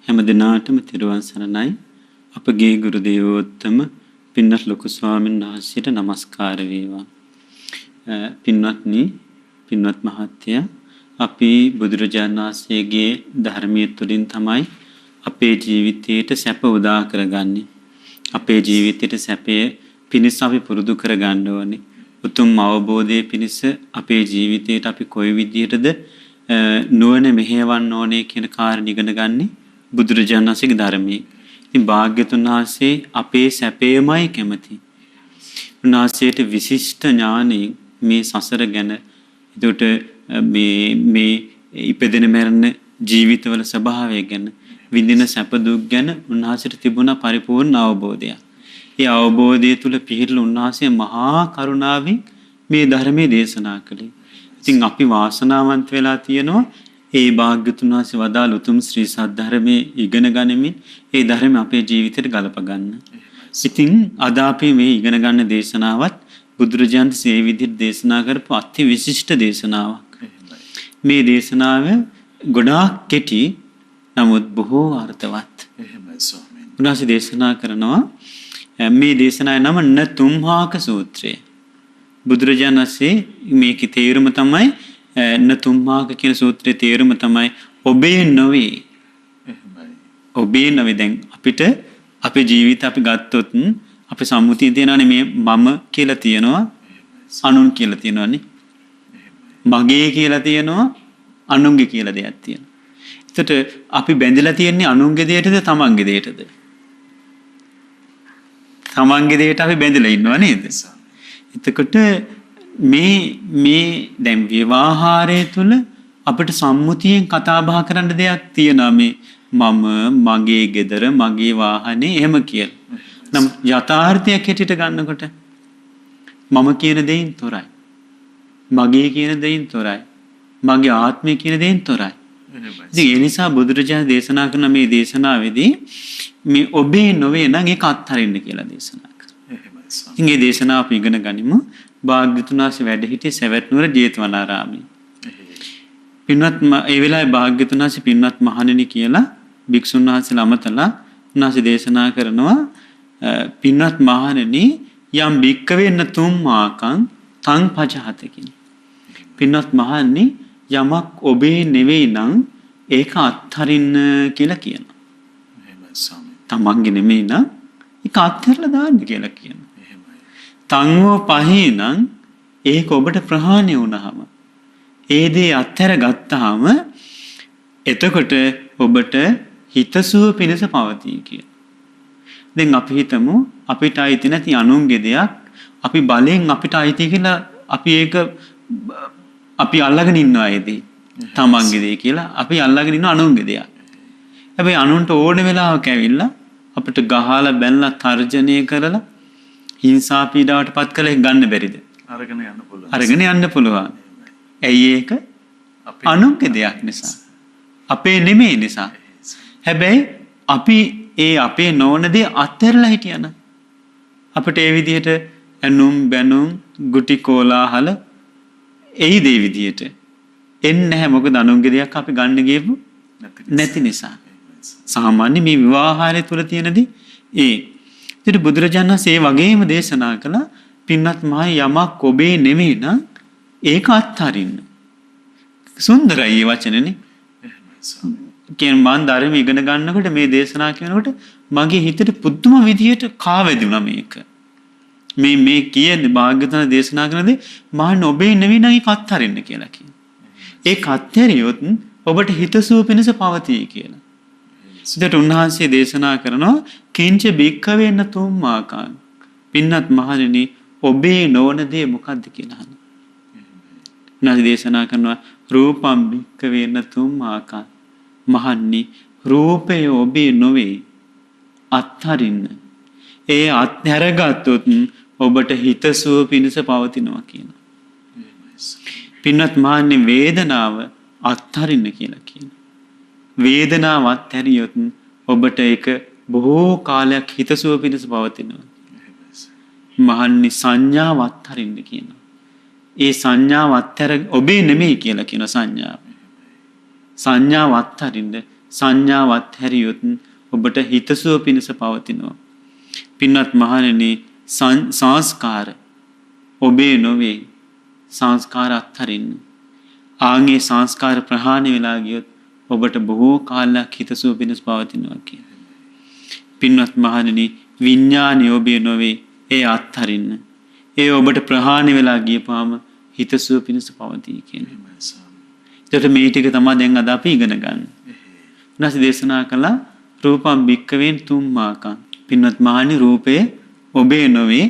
හැම දිනාටම තෙරුවන් සරණයි. අපගේ ගුරු දේවෝත්තම පින්වත් ලොකු ස්වාමීන් වහන්සේට নমස්කාර වේවා. පින්වත්නි, පින්වත් මහත්තයා, අපි බුදුරජාණන් වහන්සේගේ ධර්මයේ තුලින් තමයි අපේ ජීවිතයට සැප උදා කරගන්නේ. අපේ ජීවිතයට සැපය පිණිස අපි පුරුදු කරගන්න ඕනේ. උතුම් අවබෝධයේ පිණිස අපේ ජීවිතයට අපි කොයි විදිහටද නුවණ මෙහෙවන්න ඕනේ කියන කාරණා ඉගෙන ගන්නේ බුදුරජාණන් වහන්සේගේ ධර්මයේ. ඉතින් භාග්‍යතුන් වහන්සේ අපේ සැපේමයි කැමති. උන්වහන්සේට විශිෂ්ට ඥානෙ මේ සසර ගැන, එතකොට මේ ඉපදෙන මරණ ජීවිතවල ස්වභාවය ගැන, විඳින සැප දුක් ගැන උන්වහන්සේට තිබුණ පරිපූර්ණ අවබෝධය. ඒ අවබෝධය තුල පිහිටලා උන්වහන්සේ මහා කරුණාවෙන් මේ ධර්මයේ දේශනා කළේ. ඉතින් අපි වාසනාවන්ත වෙලා තියෙනවා ඒ භාග්‍යතුන් වහන්සේ වදාළ උතුම් ශ්‍රී සද්ධර්මයේ ඉගෙන ගනිමින් ඒ ධර්ම අපේ ජීවිතයට ගලප ගන්න. ඉතින් අද අපි මේ ඉගෙන ගන්න දේශනාවත් බුදුරජාණන් සේ විදිහට දේශනා කරපු අති විශිෂ්ට දේශනාවක්. මේ දේශනාව ගොඩාක් කෙටි, නමුත් බොහෝ අර්ථවත්. එහෙමයි ස්වාමීනි. උන්වහන්සේ දේශනා කරනවා මේ දේශනාවේ නම නතුම්හාක සූත්‍රය. බුදුරජාණන් වහන්සේ මේකේ තේරුම තමයි නතුම්හාක කියන සූත්‍රයේ තේරුම තමයි ඔබේ නොවේ. එහෙමයි. ඔබේ නොවේ. දැන් අපිට අපේ ජීවිත අපි ගත්තොත් අපේ සම්මුතිය තියෙනවානේ මේ මම කියලා තියෙනවා, අනුන් කියලා තියෙනවානේ. මගේ කියලා තියෙනවා, අනුන්ගේ කියලා දෙයක් තියෙනවා. එතකොට අපි බැඳලා තියෙන්නේ අනුන්ගේ දෙයටද තමන්ගේ දෙයටද? තමන්ගේ දෙයට අපි බැඳලා ඉන්නවා නේද? එතකොට මේ දැන් විවාහාරය තුල අපිට සම්මුතියෙන් කතා බහ කරන්න දෙයක් තියෙනවා. මේ මම, මගේ ගෙදර, මගේ වාහනේ එහෙම කියලා. නම් යථාර්ථයක් හැටියට ගන්නකොට මම කියන දෙයින් තොරයි. මගේ කියන දෙයින් තොරයි. මගේ ආත්මය කියන දෙයින් තොරයි. ඉතින් ඒ නිසා බුදුරජාණන් දේශනා කරන මේ දේශනාවේදී මේ ඔබේ නොවේ නම් ඒක අත්හරින්න කියලා දේශනා කරනවා. ඉතින් මේ දේශනාව අපි ඉගෙන ගනිමු. භාග්‍යතුන් වහන්සේ වැඩ සිටි සවැත් නුවර ජේතවනාරාමයේ. පින්වත් ඒ වෙලාවේ භාග්‍යතුන් වහන්සේ පින්වත් මහණෙනි කියලා භික්ෂුන් වහන්සේලා අමතලා උන්වහන්සේ දේශනා කරනවා, පින්වත් මහණෙනි යම් භික්කවෙන්න තුම්මාකං තං පජහතකින්. පින්වත් මහණෙනි යමක් ඔබේ නෙවෙයි නම් ඒක අත්හරින්න කියලා කියනවා. එහෙමයි ස්වාමීනි. තමන්ගේ නෙමෙයි නම් ඒක අත්හැරලා දාන්න කියලා කියනවා. තංවෝ පහිනං ඒක ඔබට ප්‍රහාණය වුණාම, ඒ දේ අත්හැර ගත්තාම එතකොට ඔබට හිතසුව පිණිස පවතී කියලා. දැන් අපි හිතමු අපිට අයිති නැති අනුන්ගේ දෙයක් අපි බලෙන් අපිට අයිති කියලා අපි අල්ලගෙන ඉන්නවා. ඒ දේ තමන්ගේ දේ කියලා අපි අල්ලගෙන ඉන්න අනුන්ගේ දෙයක්. හැබැයි අනුන්ට ඕන වෙලාවක ඇවිල්ලා අපිට ගහලා බැනලා තර්ජනය කරලා හිංසා පීඩාවට පත් කළේ ගන්න බැරිද? අරගෙන යන්න පුළුවන්. අරගෙන යන්න පුළුවන්. ඇයි ඒක? අනුන්ගේ දෙයක් නිසා. අපේ නෙමෙයි නිසා. හැබැයි අපි ඒ අපේ නොවන දේ අත්හැරලා හිටියන අපිට ඒ විදිහට ඇනුම් බැනුම් ගුටි කෝලාහල ඒ දේ විදිහට එන්නේ නැහැ. මොකද අනුන්ගේ දෙයක් අපි ගන්න ගියපු නැති නිසා. සාමාන්‍ය මේ විවාහාරය තුල තියෙනදී ඒකට බුදුරජාණන් වහන්සේ වගේම දේශනා කළා, පින්වත් මහයි යමක් ඔබේ නෙමෙයි නම් ඒක අත්හරින්න. සුන්දරයි මේ වචනනේ. කියන මන් ධර්ම ඉගෙන ගන්නකොට මේ දේශනා කියනකොට මගේ හිතට පුදුම විදියට කාවැදුණා මේක. මේ කියන්නේ භාග්‍යවතුන් දේශනා කරනදී මහන් ඔබේ නෙවෙයි නම් ඒක අත්හරින්න කියලා කියනවා. ඒක අත්හැරියොත් ඔබට හිතසුව පිණිස පවතී කියලා. ඉතින් උන්වහන්සේ දේශනා කරනවා කිංච බික්කවෙන්න තුම්මාකං. පින්වත් මහණෙනි ඔබේ නොවන දේ මොකද්ද කියලා අහනවා. උන්වහන්සේ දේශනා කරනවා රූපම් බික්කවෙන්න තුම්මාකං. මහන්නි රූපය ඔබේ නොවේ, අත්හරින්න. ඒ අත්හැරගත්තොත් ඔබට හිතසුව පිණිස පවතිනවා කියනවා. පින්වත් මහන්නි වේදනාව අත්හරින්න කියලා කියනවා. වේදනාව අත්හැරියොත් ඔබට ඒක බොහෝ කාලයක් හිතසුව පිණිස පවතිනවා. මහන්නි සංඥාව අත්හරින්න කියනවා. ඒ සංඥාව අත්හැර ඔබේ නෙමෙයි කියලා කියන සංඥාව. සංඥාව අත්හරින්න සංඥාවත් හැරියොත් ඔබට හිතසුව පිණිස පවතිනවා. පින්වත් මහණෙනි සංස්කාර ඔබේ නොවේ. සංස්කාර අත්හරින්න. ආන්ගේ සංස්කාර ප්‍රහාණය වෙලා ගියොත් ඔබට බොහෝ කාලයක් හිතසුව පිණිස පවතිනවා කියන. පින්වත් මහණෙනි විඥානය ඔබේ නොවේ. ඒ අත්හරින්න. ඒ ඔබට ප්‍රහාණය වෙලා ගියපාම හිතසුව පිණිස පවතී කියන. එතකොට මේ ටික තමයි දැන් අද අපි ඉගෙන ගන්න. ඊට දේශනා කළා රූපම් භික්කවෙන් තුම්මාකං. පින්වත් මහණනි රූපය ඔබේ නොවේ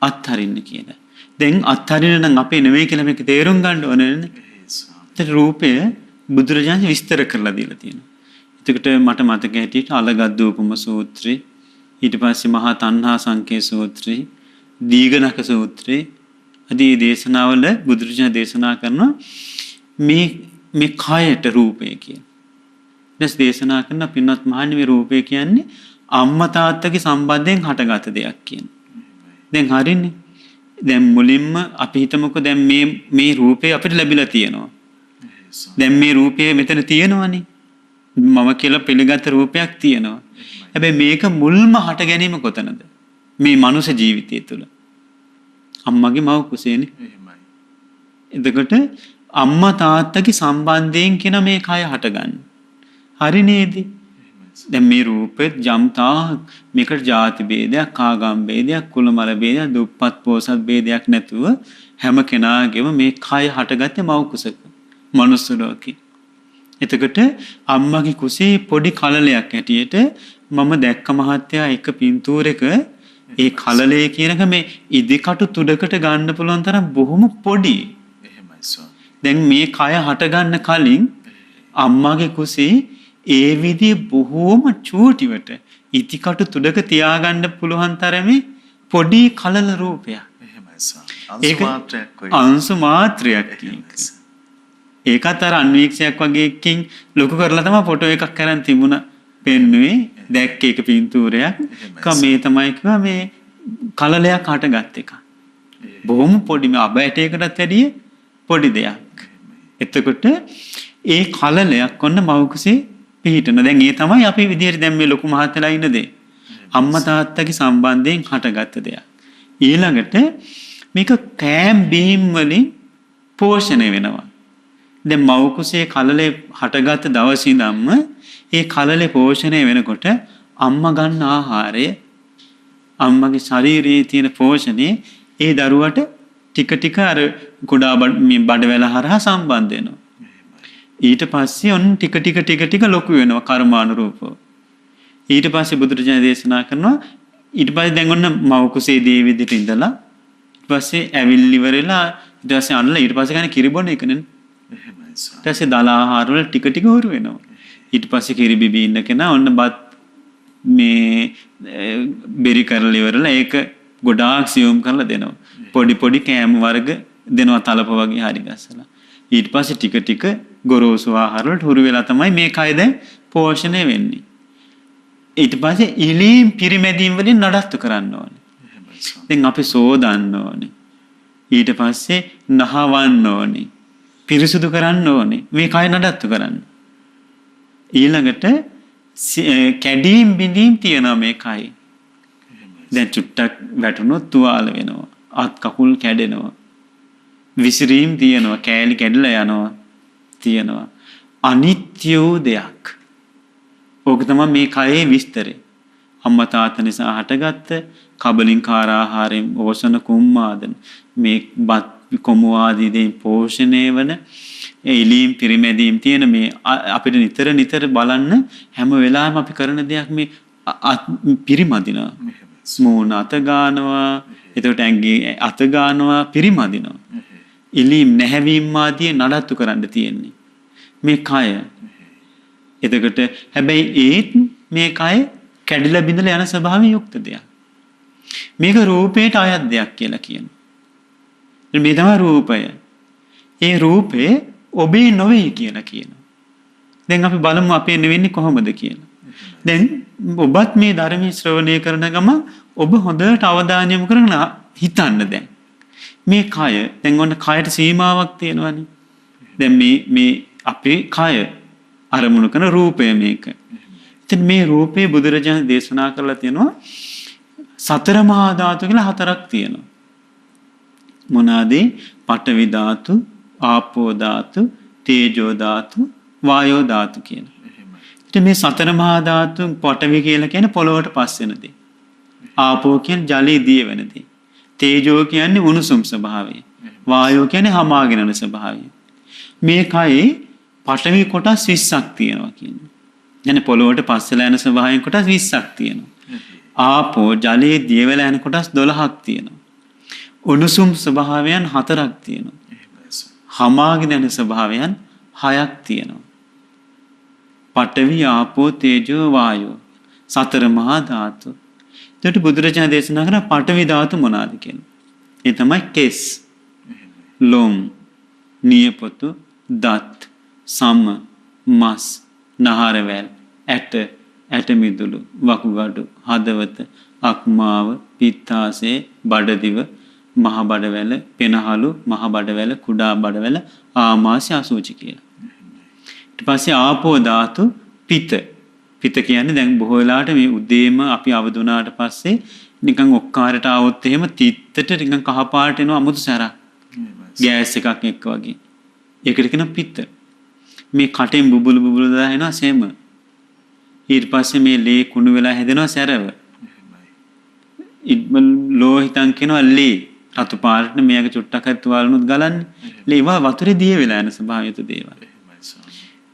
අත්හරින්න කියලා. දැන් අත්හරින්න නම් අපේ නෙවෙයි කියලා මේක තේරුම් ගන්න ඕනේ නේද? ඒත් රූපය බුදුරජාණන් විස්තර කරලා දීලා තියෙනවා. එතකොට මට මතක හැටියට අලගද්දූපම සූත්‍රය, ඊට පස්සේ මහා තණ්හා සංකේ සූත්‍රය, දීඝනක සූත්‍රය ආදී දේශනාවල බුදුරජාණන් දේශනා කරනවා මේ කායයට රූපය කියන. ඊට දේශනා කරන පින්වත් මහණනි මේ රූපය කියන්නේ අම්මා තාත්තගේ සම්බන්ධයෙන් හටගත් දෙයක් කියන. දැන් හරින්නේ. දැන් මුලින්ම අපි හිතමුකෝ දැන් මේ රූපය අපිට ලැබිලා තියෙනවා. දැන් මේ රූපය මෙතන තියෙනවනේ. මම කියලා පිළිගත් රූපයක් තියෙනවා. හැබැයි මේක මුල්ම හට ගැනීම කොතනද? මේ මනුෂ්‍ය ජීවිතය තුළ. අම්මගේ මව කුසේනේ. එතකොට අම්මා තාත්තගේ සම්බන්ධයෙන් කියන මේ කය හටගන්නේ. හරි නේද? දැන් මේ රූපෙත් ජම්තා මේකට ಜಾති ભેදයක්, ආගම් ભેදයක්, කුල මල ભેදයක්, දුප්පත් පොසත් ભેදයක් නැතුව හැම කෙනාගේම මේ කය හටගත්තේ මව කුසක. මනුස්ස ලෝකේ. එතකොට අම්මගේ කුසේ පොඩි කලලයක් ඇටියට මම දැක්ක මහත්තයා එක පින්තූරයක ඒ කලලේ කියනක මේ ඉදිකටු තුඩකට ගන්න පුළුවන් තරම් බොහොම පොඩි. දැන් මේ කය හට ගන්න කලින් අම්මාගේ කුසේ ඒ විදිහේ බොහොම චූටිවට ඉදිකටු තුඩක තියාගන්න පුළුවන් තරමේ පොඩි කලල රූපයක්. ඒක අංශු මාත්‍රයක් කියන්නේ. ඒකත් අර අන්වීක්ෂයක් වගේ එකකින් ලොකු කරලා තමයි ෆොටෝ එකක් කරන් තිබුණා පෙන්නුවේ. දැක්ක එක පින්තූරයක්. මේ තමයි කිව්වා මේ කලලයක් හටගත් එක. බොහොම පොඩි මේ අබ ඇටයකටත් වැඩිය පොඩි දෙයක්. එතකොට ඒ කලලයක් ඔන්න මව කුසේ පිහිටන. දැන් ඒ තමයි අපි විදියට දැන් මේ ලොකු මහත්ලා ඉන්න දේ. අම්මා තාත්තගේ සම්බන්ධයෙන් හටගත් දෙයක්. ඊළඟට මේක කෑම් බීම් වලින් පෝෂණය වෙනවා. දැන් මව කුසේ කලලේ හටගත් දවසේ ඉඳන්ම ඒ කලලේ පෝෂණය වෙනකොට අම්මා ගන්න ආහාරය අම්මගේ ශරීරයේ තියෙන පෝෂණය ඒ දරුවට ටික ටික අර කුඩා බඩවැල හරහා සම්බන්ධ වෙනවා. ඊට පස්සේ ඔන්න ටික ලොකු වෙනවා කර්මානුරූපව. ඊට පස්සේ බුදුරජාණන් දේශනා කරනවා ඊට පස්සේ දැන් ඔන්න මව කුසේ දේ විදිහට ඉඳලා ඊට පස්සේ ඇවිල්ලි ඉවරලා ඊට පස්සේ අන්නලා ඊට පස්සේ ගන්න කිරිබොන එකනේ. ඊට පස්සේ දල ආහාර වල ටික හුරු වෙනවා. ඊට පස්සේ කිරි බිබී ඉන්න කෙනා ඔන්න බත් මේ බෙරි කරලා ඉවරලා ඒක ගොඩාක් සියුම් කරලා දෙනවා. පොඩි කෑම වර්ග දෙනවා තලප වගේ හරි ගස්සලා. ඊට පස්සේ ටික ගොරෝසු ආහාර වලට හුරු වෙලා තමයි මේ කය දැන් පෝෂණය වෙන්නේ. ඊට පස්සේ ඉලීම් පිරිමැදීම් වලින් නඩත්තු කරන්න ඕනේ. දැන් අපි සෝදන්න ඕනේ. ඊට පස්සේ නහවන්න ඕනේ. පිරිසුදු කරන්න ඕනේ. මේ කය නඩත්තු කරන්න. ඊළඟට කැඩීම් බිඳීම් තියනවා මේ කයි. දැන් චුට්ටක් වැටුනොත් තුවාල වෙනවා. අත් කකුල් කැඩෙනවා. විසිරීම් තියනවා. කෑලි කැඩලා යනවා තියනවා. අනිත්‍ය දෙයක්. ඕක තමයි මේ කයේ විස්තරය. අම්මා තාත්තා නිසා හටගත්ත කබලින්කාර ආහාරයෙන් ඕසන කුම්මාදන මේ බත් කොමු ආදී දේ පෝෂණය වන ඉලීම් පිරිමැදීම් තියෙන මේ අපිට නිතර බලන්න හැම වෙලාවෙම අපි කරන දෙයක් මේ පිරිමදිනවා. මූණ අත ගන්නවා, එතකොට ඇඟේ අත ගන්නවා, පිරිමදිනවා. ඉලීම් නැහැවීම් ආදී නඩත්තු කරන්න තියෙන්නේ මේ කය. එතකොට හැබැයි ඒත් මේ කය කැඩිලා බිඳලා යන ස්වභාවයෙන් යුක්ත දෙයක්. මේක රූපේට අයත් දෙයක් කියලා කියනවා. මේ තමයි රූපය. ඒ රූපේ ඔබේ නොවේ කියලා කියනවා. දැන් අපි බලමු අපේ නෙවෙන්නේ කොහොමද කියලා. දැන් ඔබත් මේ ධර්මයේ ශ්‍රවණය කරන ගම ඔබ හොඳට අවධානය යොමු කරගෙන හිතන්න දැන්. මේ කය දැන් ඔන්න කයට සීමාවක් තියෙනවනේ. දැන් මේ අපේ කය අරමුණු කරන රූපය මේක. ඉතින් මේ රූපේ බුදුරජාණන් දේශනා කරලා තියෙනවා සතර මහා ධාතු කියලා හතරක් තියෙනවා. මොනවාද? පඨවි ධාතු, ආපෝ ධාතු, තේජෝ ධාතු, වායෝ ධාතු කියන. ඉතින් මේ සතර මහා ධාතු පඨවි කියලා කියන්නේ පොළොවට පස් වෙන දේ. ආපෝ කියන්නේ ජලයේ දිය වෙන දේ. තේජෝ කියන්නේ උණුසුම් ස්වභාවය. වායෝ කියන්නේ හමාගෙන යන ස්වභාවය. මේකයි පඨවි කොටස් 20ක් තියෙනවා කියන්නේ. يعني පොළොවට පස්සලා යන ස්වභාවයෙන් කොටස් 20ක් තියෙනවා. ආපෝ ජලයේ දිය වෙලා යන කොටස් 12ක් තියෙනවා. උණුසුම් ස්වභාවයන් 4ක් තියෙනවා. හමාගෙන යන ස්වභාවයන් 6ක් තියෙනවා. පඨවි ආපෝ තේජෝ වායෝ සතර මහා ධාතු. එතකොට බුදුරජාණන් දේශනා කරන පඨවි ධාතු මොනවාද කියලා. ඒ තමයි කෙස්, ලොම්, නියපොතු, දත්, සම, මස්, නහරවැල්, ඇට මිදුළු, වකුගඩු, හදවත, අක්මාව, පිත්තාශය, බඩදිව, මහ බඩවැල, පෙනහළු, මහ බඩවැල, කුඩා බඩවැල, ආමාශය, අසූචි කියලා. ඊට පස්සේ ආපෝ ධාතු පිත. පිත කියන්නේ දැන් බොහෝ වෙලාවට මේ උදේම අපි අවදි වුණාට පස්සේ නිකන් ඔක්කාරට ආවොත් එහෙම තිත්තට නිකන් කහ පාට එනවා අමුතු සැරක්. ගෑස් එකක් එක්ක වගේ. ඒකට කියන පිත. මේ කටෙන් බුබුලු දානවා සෙම. ඊට පස්සේ මේ ලේ කුණු වෙලා හැදෙනවා සැරව. ලෝහිතන් කියනවා ලේ. රතු පාටට මේක චුට්ටක් හරි තුවාලනුත් ගලන්නේ. ලේ ඒවා වතුරේ දිය වෙලා යන ස්වභාවයතු දේවල්.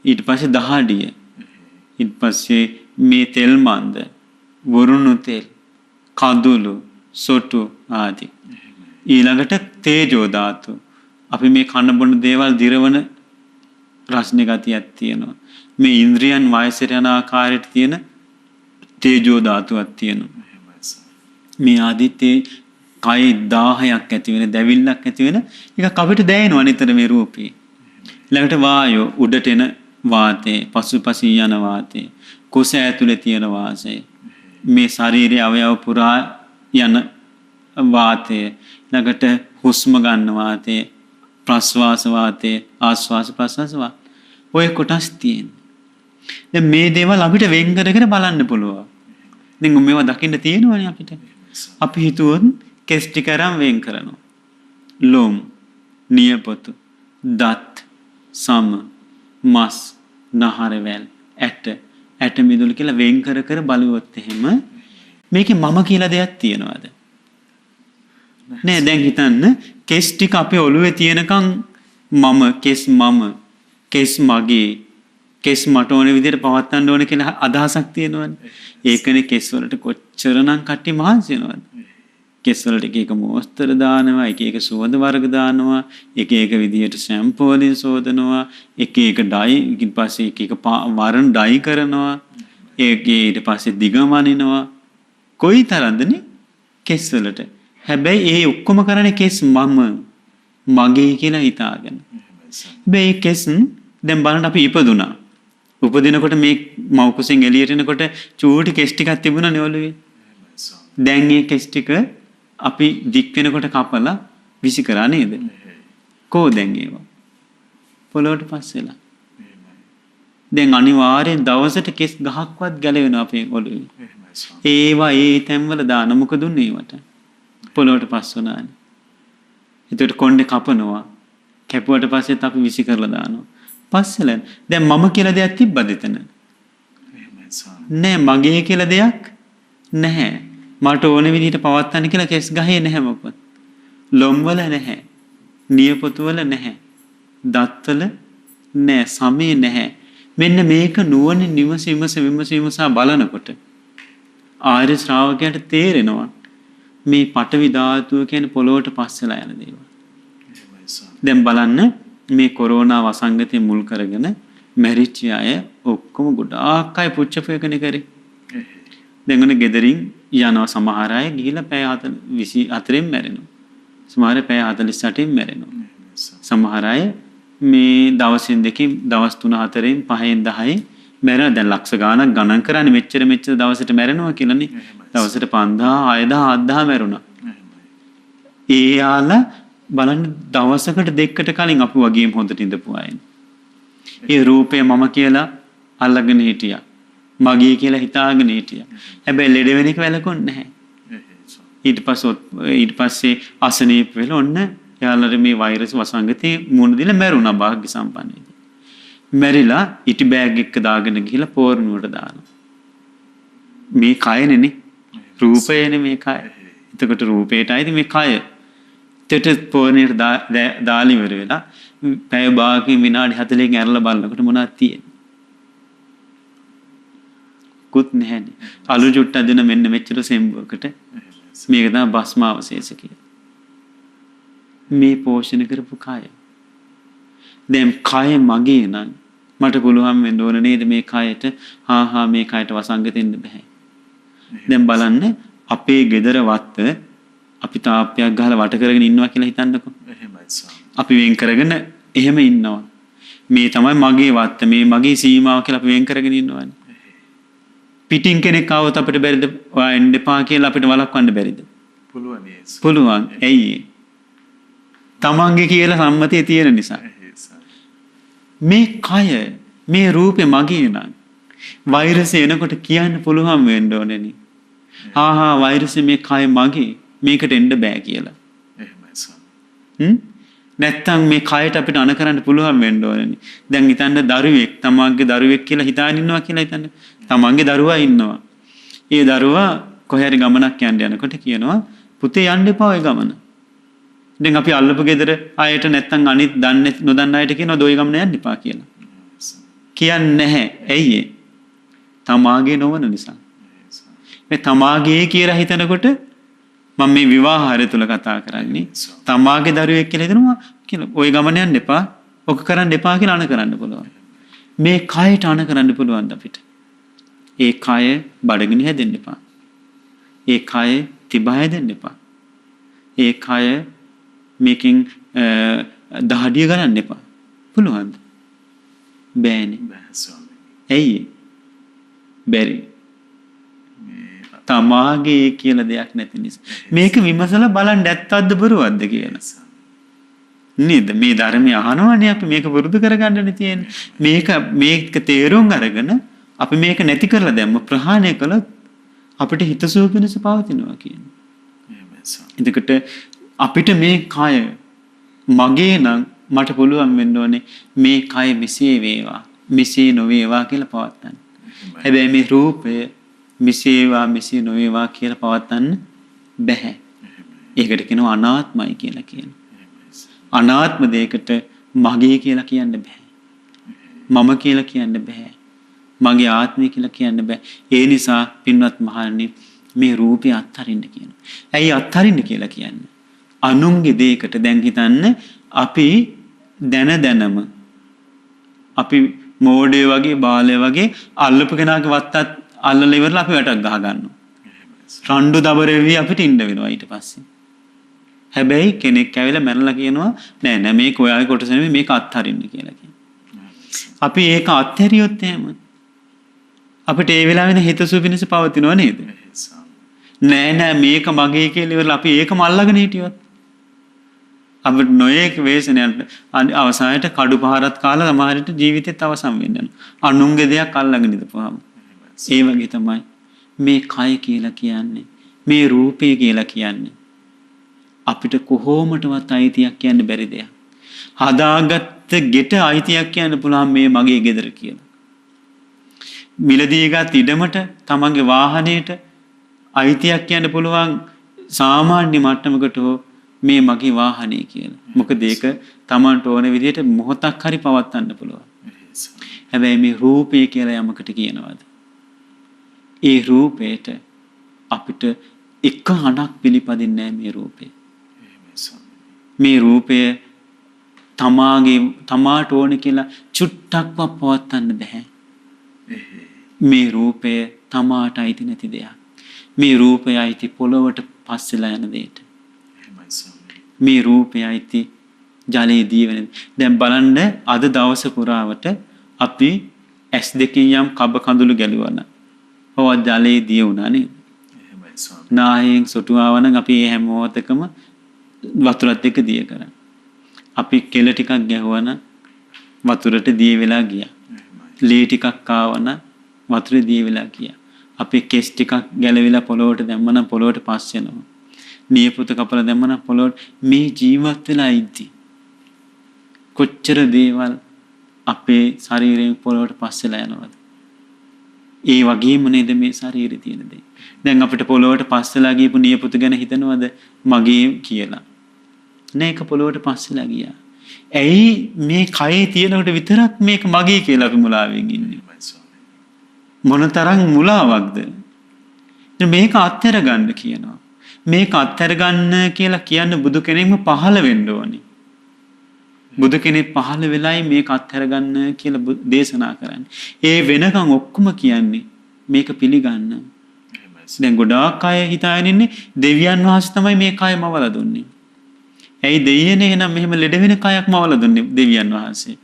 ඊට පස්සේ දහඩිය. ඊට පස්සේ මේ තෙල් මන්ද, වරුණු තෙල්, කඳුළු, සොටු ආදී. ඊළඟට තේජෝ ධාතු. අපි මේ කන බොන දේවල් දිරවන රසණ ගතියක් තියෙනවා. මේ ඉන්ද්‍රියන් වයසට යන ආකාරයට තියෙන තේජෝ ධාතුවක් තියෙනවා. මේ ආදිත්තේ කයි 1000ක් ඇති වෙන දැවිල්ලක් ඇති වෙන එක අපිට දැනෙනවා නිතර මේ රූපේ. ඊළඟට වායෝ උඩට එන වාතය, පසුපසින් යන වාතය, කුස ඇතුලේ තියෙන වාසය, මේ ශරීරයේ අවයව පුරා යන වාතය, ඊළඟට හුස්ම ගන්න වාතය, ප්‍රශ්වාස වාතය, ආශ්වාස ප්‍රශ්වාස වාතය. ඔය කොටස් තියෙනවා. දැන් මේ දේවල් අපිට වෙන් කරගෙන බලන්න පුළුවන්. දැන් මේවා දකින්න තියෙනවනේ අපිට. අපි හිතුවොත් කෙස් ටික අරන් වෙන් කරනවා. ලොම්, නියපොතු, දත්, සම, මස්, නහරවැල්, ඇට මිදුළු කියලා වෙන් කර බලුවොත් එහෙම මේකේ මම කියලා දෙයක් තියනවාද? නෑ. දැන් හිතන්න කෙස් ටික අපේ ඔළුවේ තියෙනකන් මම, කෙස් මගේ, කෙස් මට ඕන විදිහට පවත්වන්න ඕන කියලා අදහසක් තියෙනවනේ. ඒකනේ කෙස් වලට කොච්චරනම් කට්ටි මහන්සි වෙනවද? කෙස් වලට එක එක මෝස්තර දානවා, එක එක සුවඳ වර්ග දානවා, එක එක විදිහට ෂැම්පූ වලින් සෝදනවා, එක එක ඩයි, ඊට පස්සේ එක එක වරන් ඩයි කරනවා, ඊට පස්සේ දිගමනිනවා. කොයි තරම්දනේ කෙස් වලට. හැබැයි ඒ ඔක්කොම කරන්නේ කෙස් මගේ කියලා හිතාගෙන. හැබැයි කෙස් දැන් බලන්න අපි ඉපදුනා. උපදිනකොට මේ මව් කුසෙන් එළියට එනකොට චූටි කෙස් ටිකක් තිබුණානේ ඔළුවේ. දැන් මේ කෙස් ටික අපි දික් වෙනකොට කපලා විසි කරා නේද? කෝ දැන් ඒවා පොළොවට පස් වෙලා. දැන් අනිවාර්යෙන් දවසට කෙස් ගහක්වත් ගැලවෙනවා අපේ ඔළුවේ. ඒවා ඒ තැන්වල දාන මොකද උන්නේ ඒවට? පොළොවට පස් වුණානේ. ඒකට කොණ්ඩේ කපනවා. කැපුවට පස්සෙත් අපි විසි කරලා දානවා. පස්සෙලා. දැන් මම කියලා දෙයක් තිබ්බද එතන? නෑ. මගේ කියලා දෙයක් නැහැ. මට ඕන විදිහට පවත්වන්න කියලා කෙස් ගහේ නැහැ මොකවත්. ලොම් වල නැහැ. නියපොතු වල නැහැ. දත් වල නැහැ. සමේ නැහැ. මෙන්න මේක නුවණින් විමසා බලනකොට ආර්ය ශ්‍රාවකයාට තේරෙනවා මේ පඨවි ධාතුව කියන්නේ පොළොවට පස්සෙලා යන දේවල්. දැන් බලන්න මේ කොරෝනා වසංගතය මුල් කරගෙන මැරිච්ච අය ඔක්කොම ගොඩාක් අය පුච්චපු එකනේ කරේ. දැන් ඔන්න ගෙදරින් යනවා සමහර අය ගිහිල්ලා පැය 24න් මැරෙනවා. සමහර අය පැය 48න් මැරෙනවා. සමහර අය මේ දවසින් දෙකකින් දවස් 3-4න් 5න් 10න් මැරෙනවා. දැන් ලක්ෂ ගාණක් ගණන් කරන්නේ මෙච්චර දවසට මැරෙනවා කියලානේ. දවසට 5000 6000 7000 මැරුණා. ඒ යාලා බලන්න දවසකට දෙකකට කලින් අපි වගේම හොඳට ඉඳපු අය. ඒ රූපය මම කියලා අල්ලගෙන හිටියා. මගේ කියලා හිතාගෙන හිටියා. හැබැයි ලෙඩ වෙන එක වැළකුන්නේ නැහැ. ඊට පස්සේ අසනීප වෙලා ඔන්න එයාලට මේ වෛරස් වසංගතේ මුණ දීලා මැරුණා භාග්‍ය සම්පන්නයි. මැරිලා ඉටි බෑග් එක දාගෙන ගිහලා පෝරණුවට දානවා. මේ කයනේ රූපයනේ මේ කය. එතකොට රූපේටයි මේ කය. එතකොට පෝරණයට දාලි ඉවර වෙලා පැය භාගකින් විනාඩි 40කින් ඇරලා බලනකොට මොනවද තියෙන්නේ? කුත් නැහැනේ. අලු චුට්ට දෙන මෙන්න මෙච්චර සෙම්බුවකට මේක තමයි භස්මාවශේෂ කියලා. මේ පෝෂණය කරපු කය. දැන් කය මගේ නම් මට පුළුවන් වෙන්න ඕන නේද මේ කයට මේ කයට වසංගතෙන්න බෑ. දැන් බලන්න අපේ ගෙදර වත්ත අපි තාප්පයක් ගහලා වට කරගෙන ඉන්නවා කියලා හිතන්නකෝ. එහෙමයි ස්වාමී. අපි වෙන් කරගෙන එහෙම ඉන්නවා. මේ තමයි මගේ වත්ත මේ මගේ සීමාව කියලා අපි වෙන් කරගෙන ඉන්නවානේ. පිටින් කෙනෙක් ආවොත් අපිට බැරිද එන්න එපා කියලා අපිට වළක්වන්න බැරිද? පුළුවන් yes. පුළුවන්. ඇයි? තමන්ගේ කියලා සම්මතිය තියෙන නිසා. මේ කය මේ රූපේ මගේ නම් වෛරසය එනකොට කියන්න පුළුවන් වෙන්න ඕනේනේ. වෛරසය මේ කය මගේ මේකට එන්න බෑ කියලා. එහෙමයි ස්වාමී. නැත්තම් මේ කයට අපිට අන කරන්න පුළුවන් වෙන්න ඕනේනේ. දැන් හිතන්න දරුවෙක් තමන්ගේ දරුවෙක් කියලා හිතාගෙන ඉන්නවා කියලා හිතන්න. තමන්ගේ දරුවා ඉන්නවා. ඒ දරුවා කොහේ හරි ගමනක් යනකොට කියනවා පුතේ යන්න එපා ඔය ගමන. දැන් අපි අල්ලපු ගෙදර ආයෙට නැත්තම් අනිත් දන්නේ නොදන්න අයට කියනවා දොයි ගමන යන්න එපා කියලා. කියන්නේ නැහැ. ඇයි ඒ? තමාගේ නොවන නිසා. මේ තමාගේ කියලා හිතනකොට මම මේ විවාහය තුල කතා කරන්නේ තමාගේ දරුවෙක් කියලා හිතනවා කියලා ওই ගමන යන්න එපා. ඔක කරන්න එපා කියලා අන කරන්න පුළුවන්. මේ කයට අන කරන්න පුළුවන් අපිට. ඒ කය බඩගිනි හැදෙන්න එපා. ඒ කය තිබහ හැදෙන්න එපා. ඒ කය මේකෙන් දහඩිය ගන්න එපා. පුළුවන්ද? බෑනේ. බෑ ස්වාමී. ඇයි? බැරි. තමාගේ කියලා දෙයක් නැති නිසා. මේක විමසලා බලන්න ඇත්තක්ද බොරුවක්ද කියලා. නේද? මේ ධර්මය අහනවනේ අපි මේක පුරුදු කරගන්නනේ තියෙන්නේ. මේක තේරුම් අරගෙන අපි මේක නැති කරලා දැම්ම ප්‍රහාණය කළොත් අපිට හිතසුව වෙනස පවතිනවා කියන්නේ. එතකොට අපිට මේ කය මගේ නම් මට පුළුවන් වෙන්න ඕනේ මේ කය මෙසේ වේවා මෙසේ නොවේවා කියලා පවත්වන්න. හැබැයි මේ රූපය මෙසේවා මෙසේ නොවේවා කියලා පවත්වන්න බැහැ. ඒකට කියනවා අනාත්මයි කියලා කියනවා. අනාත්ම දෙයකට මගේ කියලා කියන්න බෑ. මම කියලා කියන්න බෑ. මගේ ආත්මය කියලා කියන්න බෑ. ඒ නිසා පින්වත් මහණනි මේ රූපය අත්හරින්න කියනවා. ඇයි අත්හරින්න කියලා කියන්නේ? අනුන්ගේ දෙයකට දැන් හිතන්න අපි දැනම අපි මෝඩේ වගේ බාලය වගේ අල්ලපු කෙනාගේ වත්තත් අල්ලලා ඉවරලා අපි වැටක් ගහ ගන්නවා. රණ්ඩු දබරෙවි අපිට ඉන්න වෙනවා ඊට පස්සේ. හැබැයි කෙනෙක් ඇවිල්ලා මැනලා කියනවා නෑ මේක ඔයාගේ කොටස නෙමෙයි මේක අත්හරින්න කියලා කියනවා. අපි ඒක අත්හැරියොත් එහෙම අපිට ඒ වෙලාවෙන හිතසුව පිණිස පවතිනව නේද? නෑ මේක මගේ කියලා ඉවරලා අපි ඒකම අල්ලගෙන හිටියොත් අපිට නොයේක වේසනයන්ට අවසානයේ කඩු පහරත් කාලා සමහරට ජීවිතේත් අවසන් වෙන්න යනවා. අනුන්ගේ දෙයක් අල්ලගෙන ඉඳපුවාම. ඒ වගේ තමයි මේ කය කියලා කියන්නේ මේ රූපය කියලා කියන්නේ අපිට කොහොමටවත් අයිතියක් කියන්න බැරි දෙයක්. හදාගත්ත ගෙට අයිතියක් කියන්න පුළුවන් මේ මගේ ගෙදර කියලා. මිලදී ගත් ඉඩමට තමන්ගේ වාහනේට අයිතියක් කියන්න පුළුවන් සාමාන්‍ය මට්ටමකට මේ මගේ වාහනේ කියලා. මොකද ඒක තමන්ට ඕන විදිහට මොහොතක් හරි පවත්වන්න පුළුවන්. හැබැයි මේ රූපය කියලා යමකට කියනවාද? ඒ රූපේට අපිට එක හණක් පිළිපදින්නේ නැහැ මේ රූපේ. මේ රූපය තමාට ඕන කියලා චුට්ටක්වත් පවත්වන්න බෑ. මේ රූපය තමාට අයිති නැති දෙයක්. මේ රූපය අයිති පොළොවට පස්සෙලා යන දෙයට. මේ රූපය අයිති ජලයේ දියවෙන. දැන් බලන්න අද දවස පුරාවට අපි S2 යම් කබ කඳුළු ගැලුවා නම් ඔය ජලයේ දිය වුණා නේද? නායෙන් සොටු ආවනම් අපි මේ හැම මොහොතකම වතුරත් එක්ක දිය කරා. අපි කෙල ටිකක් ගැහුවා නම් වතුරට දිය වෙලා ගියා. ලේ ටිකක් ආවන වතුරේ දීවිලා ගියා. අපේ කෙස් ටිකක් ගැලවිලා පොළොවට දැම්මනම් පොළොවට පස් වෙනවා. නියපොත කපලා දැම්මනම් පොළොවට මේ ජීවත් වෙලා ඉද්දි කොච්චර දේවල් අපේ ශරීරයෙන් පොළොවට පස් වෙලා යනවද? ඒ වගේම නේද මේ ශරීරේ තියෙන දේ. දැන් අපිට පොළොවට පස් වෙලා ගියපු නියපොත ගැන හිතනවද මගේ කියලා? නෑ, ඒක පොළොවට පස් වෙලා ගියා. ඇයි මේ කයේ තියෙනකොට විතරක් මේක මගේ කියලා අපි මුලාවෙන් ඉන්නේ? මොනතරම් මුලාවක්ද? මේක අත්හැර ගන්න කියනවා. මේක අත්හැර ගන්න කියලා කියන්න බුදු කෙනෙක්ම පහළ වෙන්න ඕනේ. බුදු කෙනෙක් පහළ වෙලයි මේක අත්හැර ගන්න කියලා දේශනා කරන්නේ. ඒ වෙනකන් ඔක්කොම කියන්නේ මේක පිළිගන්න. දැන් ගොඩාක් අය හිතාගෙන ඉන්නේ දෙවියන් වහන්සේ තමයි මේ කය මවලා දුන්නේ. ඇයි දෙයියනේ එහෙනම් මෙහෙම ලෙඩ වෙන කයක් මවලා දුන්නේ දෙවියන් වහන්සේ?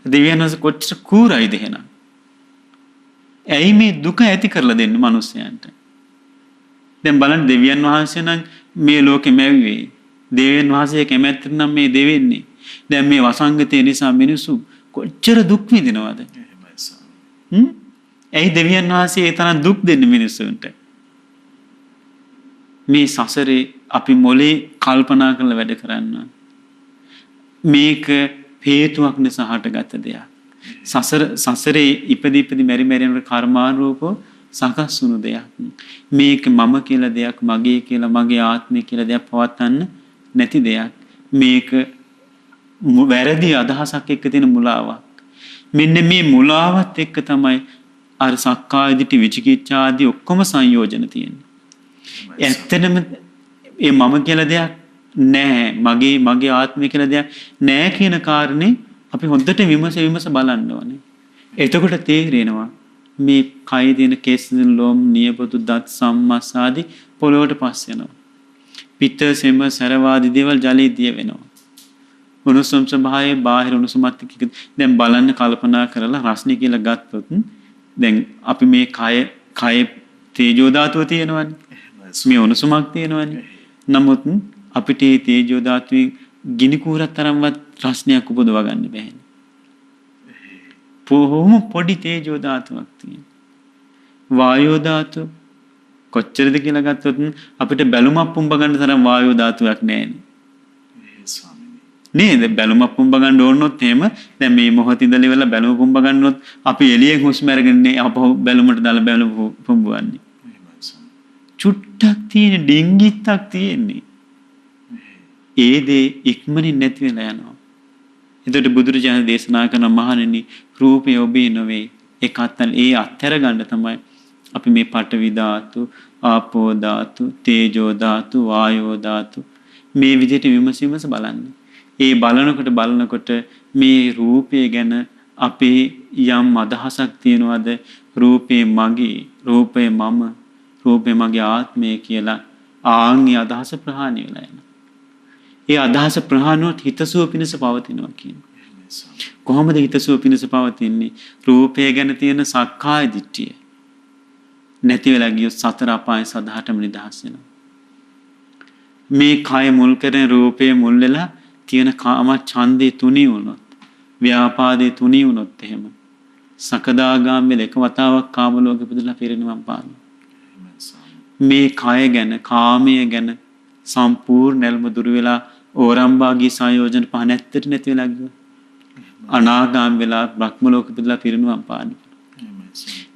දෙවියන් වහන්සේ කොච්චර කූරයිද එහෙනම්? ඇයි මේ දුක ඇති කරලා දෙන්නේ මිනිස්යන්ට? දැන් බලන්න දෙවියන් වහන්සේ නම් මේ ලෝකෙ මැව්වේ. දෙවියන් වහන්සේ කැමැත්තට නම් මේ දෙවෙන්නේ. දැන් මේ වසංගතය නිසා මිනිස්සු කොච්චර දුක් විඳිනවද? ඇයි දෙවියන් වහන්සේ ඒ තරම් දුක් දෙන්නේ මිනිස්සුන්ට? මේ සසරේ අපි මොලේ කල්පනා කරලා වැඩ කරන්න. මේක හේතුවක් නිසා හටගත්ත දෙයක්. සසරේ ඉපදි මෙරි යන කර්මානුරූපව සකස් වුණු දෙයක්. මේක මම කියලා දෙයක්, මගේ කියලා, මගේ ආත්මය කියලා දෙයක් පවත්න්න නැති දෙයක්. මේක වැරදි අදහසක් එක්ක තියෙන මුලාවක්. මෙන්න මේ මුලාවත් එක්ක තමයි අර සක්කාය දිට්ඨි විචිකිච්ඡා ආදී ඔක්කොම සංයෝජන තියෙන්නේ. ඇත්තටම ඒ මම කියලා දෙයක් නැහැ, මගේ ආත්මය කියලා දෙයක් නැහැ කියන කාරණේ අපි හොඳට විමස බලන්න ඕනේ. එතකොට තේරෙනවා මේ කය දෙන කෙස් ලොම් නියපොතු දත් සම්මස් ආදී පොළොවට පස් වෙනවා. පිත්ත සෙම සරවාදී දේවල් ජලයේ දිය වෙනවා. උණුසුම් ස්වභාවයේ බාහිර උණුසුමත් එක්ක දැන් බලන්න කල්පනා කරලා රස්නේ කියලා ගත්තොත් දැන් අපි මේ කය තේජෝ ධාතුව තියෙනවනේ. මේ උණුසුමක් තියෙනවනේ. නමුත් අපිට මේ තේජෝ ධාතුවේ ගිනි කූරක් තරම්වත් රස්නයක් උපදව ගන්න බැහැ. බොහොම පොඩි තේජෝ ධාතුවක් තියෙනවා. වායෝ ධාතුව කොච්චරද කියලා ගත්තොත් අපිට බැලුමක් පුම්බ ගන්න තරම් වායෝ ධාතුවක් නැහැ. නේද? බැලුමක් පුම්බ ගන්න ඕනොත් එහෙම දැන් මේ මොහොත ඉඳලා ඉවරලා බැලුම පුම්බ ගන්නොත් අපි එළියෙන් හුස්ම අරගෙන අපහු බැලුමට දාලා බැලුම පුම්බවන්නේ. චුට්ටක් තියෙන ඩිංගිත්තක් තියෙන්නේ. ඒ දේ ඉක්මනින් නැති වෙලා යනවා. එතකොට බුදුරජාණන් දේශනා කරන මහණෙනි රූපය ඔබේ නොවේ. ඒක අත්හැර ගන්න තමයි අපි මේ පඨවි ධාතු, ආපෝ ධාතු, තේජෝ ධාතු, වායෝ ධාතු මේ විදිහට විමසීමස බලන්නේ. ඒ බලනකොට මේ රූපය ගැන අපේ යම් අදහසක් තියනවාද? රූපේ මගේ, රූපය මම, රූපේ මගේ ආත්මය කියලා ආන්ගේ අදහස ප්‍රහාණය වෙලා යනවා. ඒ අදහස ප්‍රහාණුවත් හිතසුව පිණිස පවතිනවා කියන්නේ. කොහොමද හිතසුව පිණිස පවතින්නේ? රූපය ගැන තියෙන සක්කාය දිට්ඨිය නැති වෙලා ගියොත් සතර අපාය සදහටම නිදහස් වෙනවා. මේ කය මුල් කරගෙන රූපය මුල් වෙලා තියෙන කාම ඡන්දේ තුනී වුණොත්, ව්‍යාපාදේ තුනී වුණොත් එහෙම සකදාගාමී වෙලා එක වතාවක් කාම ලෝකෙ ඉපදලා පිරිනිවන් පානවා. මේ කය ගැන, කාමය ගැන සම්පූර්ණයෙන්ම දුර වෙලා ඕරම්බාගී සංයෝජන පහ නැති වෙලා ගියා. අනාගාමී වෙලා බ්‍රහ්ම ලෝකෙ ඉපදලා පිරිනිවන් පානවා.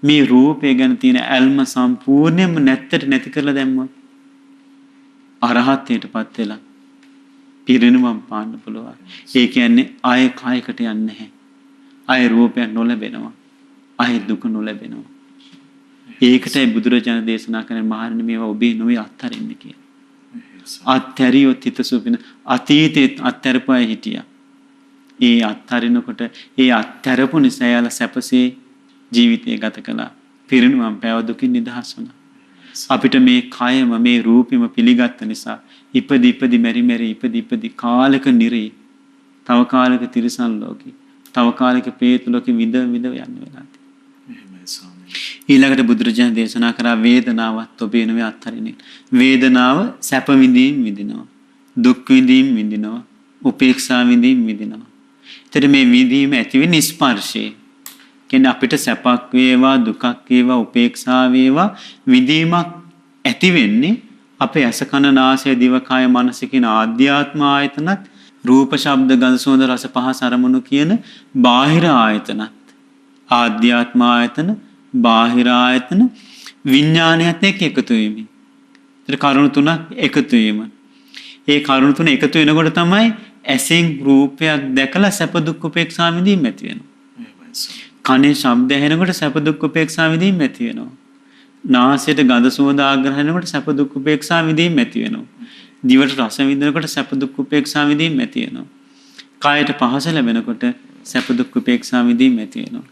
මේ රූපය ගැන තියෙන ඇල්ම සම්පූර්ණයෙන්ම නැති කරලා දැම්මොත් අරහත්ත්වයටපත් වෙලා පිරිනිවන් පාන්න පුළුවන්. ඒ කියන්නේ ආය කායකට යන්නේ නැහැ. ආය රූපයක් නොලැබෙනවා. ආය දුක නොලැබෙනවා. ඒකටයි බුදුරජාණන් දේශනා කරන මහණෙනි මේවා ඔබේ නොවේ අත්හරින්න කියලා. අත්හැරියොත් හිතසුපින අතීතේ අත්හැරපුවා හිටියා. ඒ අත්හරිනකොට ඒ අත්හැරපු නිසා යාලා සැපසේ ජීවිතය ගත කළා. පිරිනුවම් පෑව දුකින් නිදහස් වුණා. අපිට මේ කයම මේ රූපෙම පිළිගත්ත නිසා ඉපදි මෙරි කාලක නිරේ, තව කාලක තිරිසන් ලෝකේ, තව කාලක ප්‍රේත ලෝකේ විඳ යන්න වෙලා තියෙනවා. ඊළඟට බුදුරජාණන් දේශනා කරා වේදනාවත් ඔබේ නෙවෙයි අත්හරින්නේ. වේදනාව සැප විඳිනවා, දුක් විඳිනවා, උපේක්ෂා විඳිනවා. ඒතර මේ විඳීම ඇති වෙන්නේ ස්පර්ශේ. කියන්නේ අපිට සැපක් වේවා දුකක් වේවා උපේක්ෂා වේවා විඳීමක් ඇති වෙන්නේ අපේ ඇස කන නාසය දිව කය මනස කියන ආධ්‍යාත්ම ආයතනත් රූප ශබ්ද ගන්ධ සුවඳ රස පහස අරමුණු කියන බාහිර ආයතනත් ආධ්‍යාත්ම ආයතන බාහිර ආයතන විඥානයත් එක්ක එකතු වීම. ඒතර කරුණු තුනක් එකතු වීම. ඒ කරුණු තුන එකතු වෙනකොට තමයි ඇසෙන් රූපයක් දැකලා සැප දුක් උපේක්ෂා විඳීම ඇති වෙනවා. කනේ ශබ්ද ඇහෙනකොට සැප දුක් උපේක්ෂා විඳීම ඇති වෙනවා. නාසයට ගඳ සුවඳ ආග්‍රහණයනකොට සැප දුක් උපේක්ෂා විඳීම ඇති වෙනවා. දිවට රස විඳිනකොට සැප දුක් උපේක්ෂා විඳීම ඇති වෙනවා. කායට පහස ලැබෙනකොට සැප දුක් උපේක්ෂා විඳීම ඇති වෙනවා.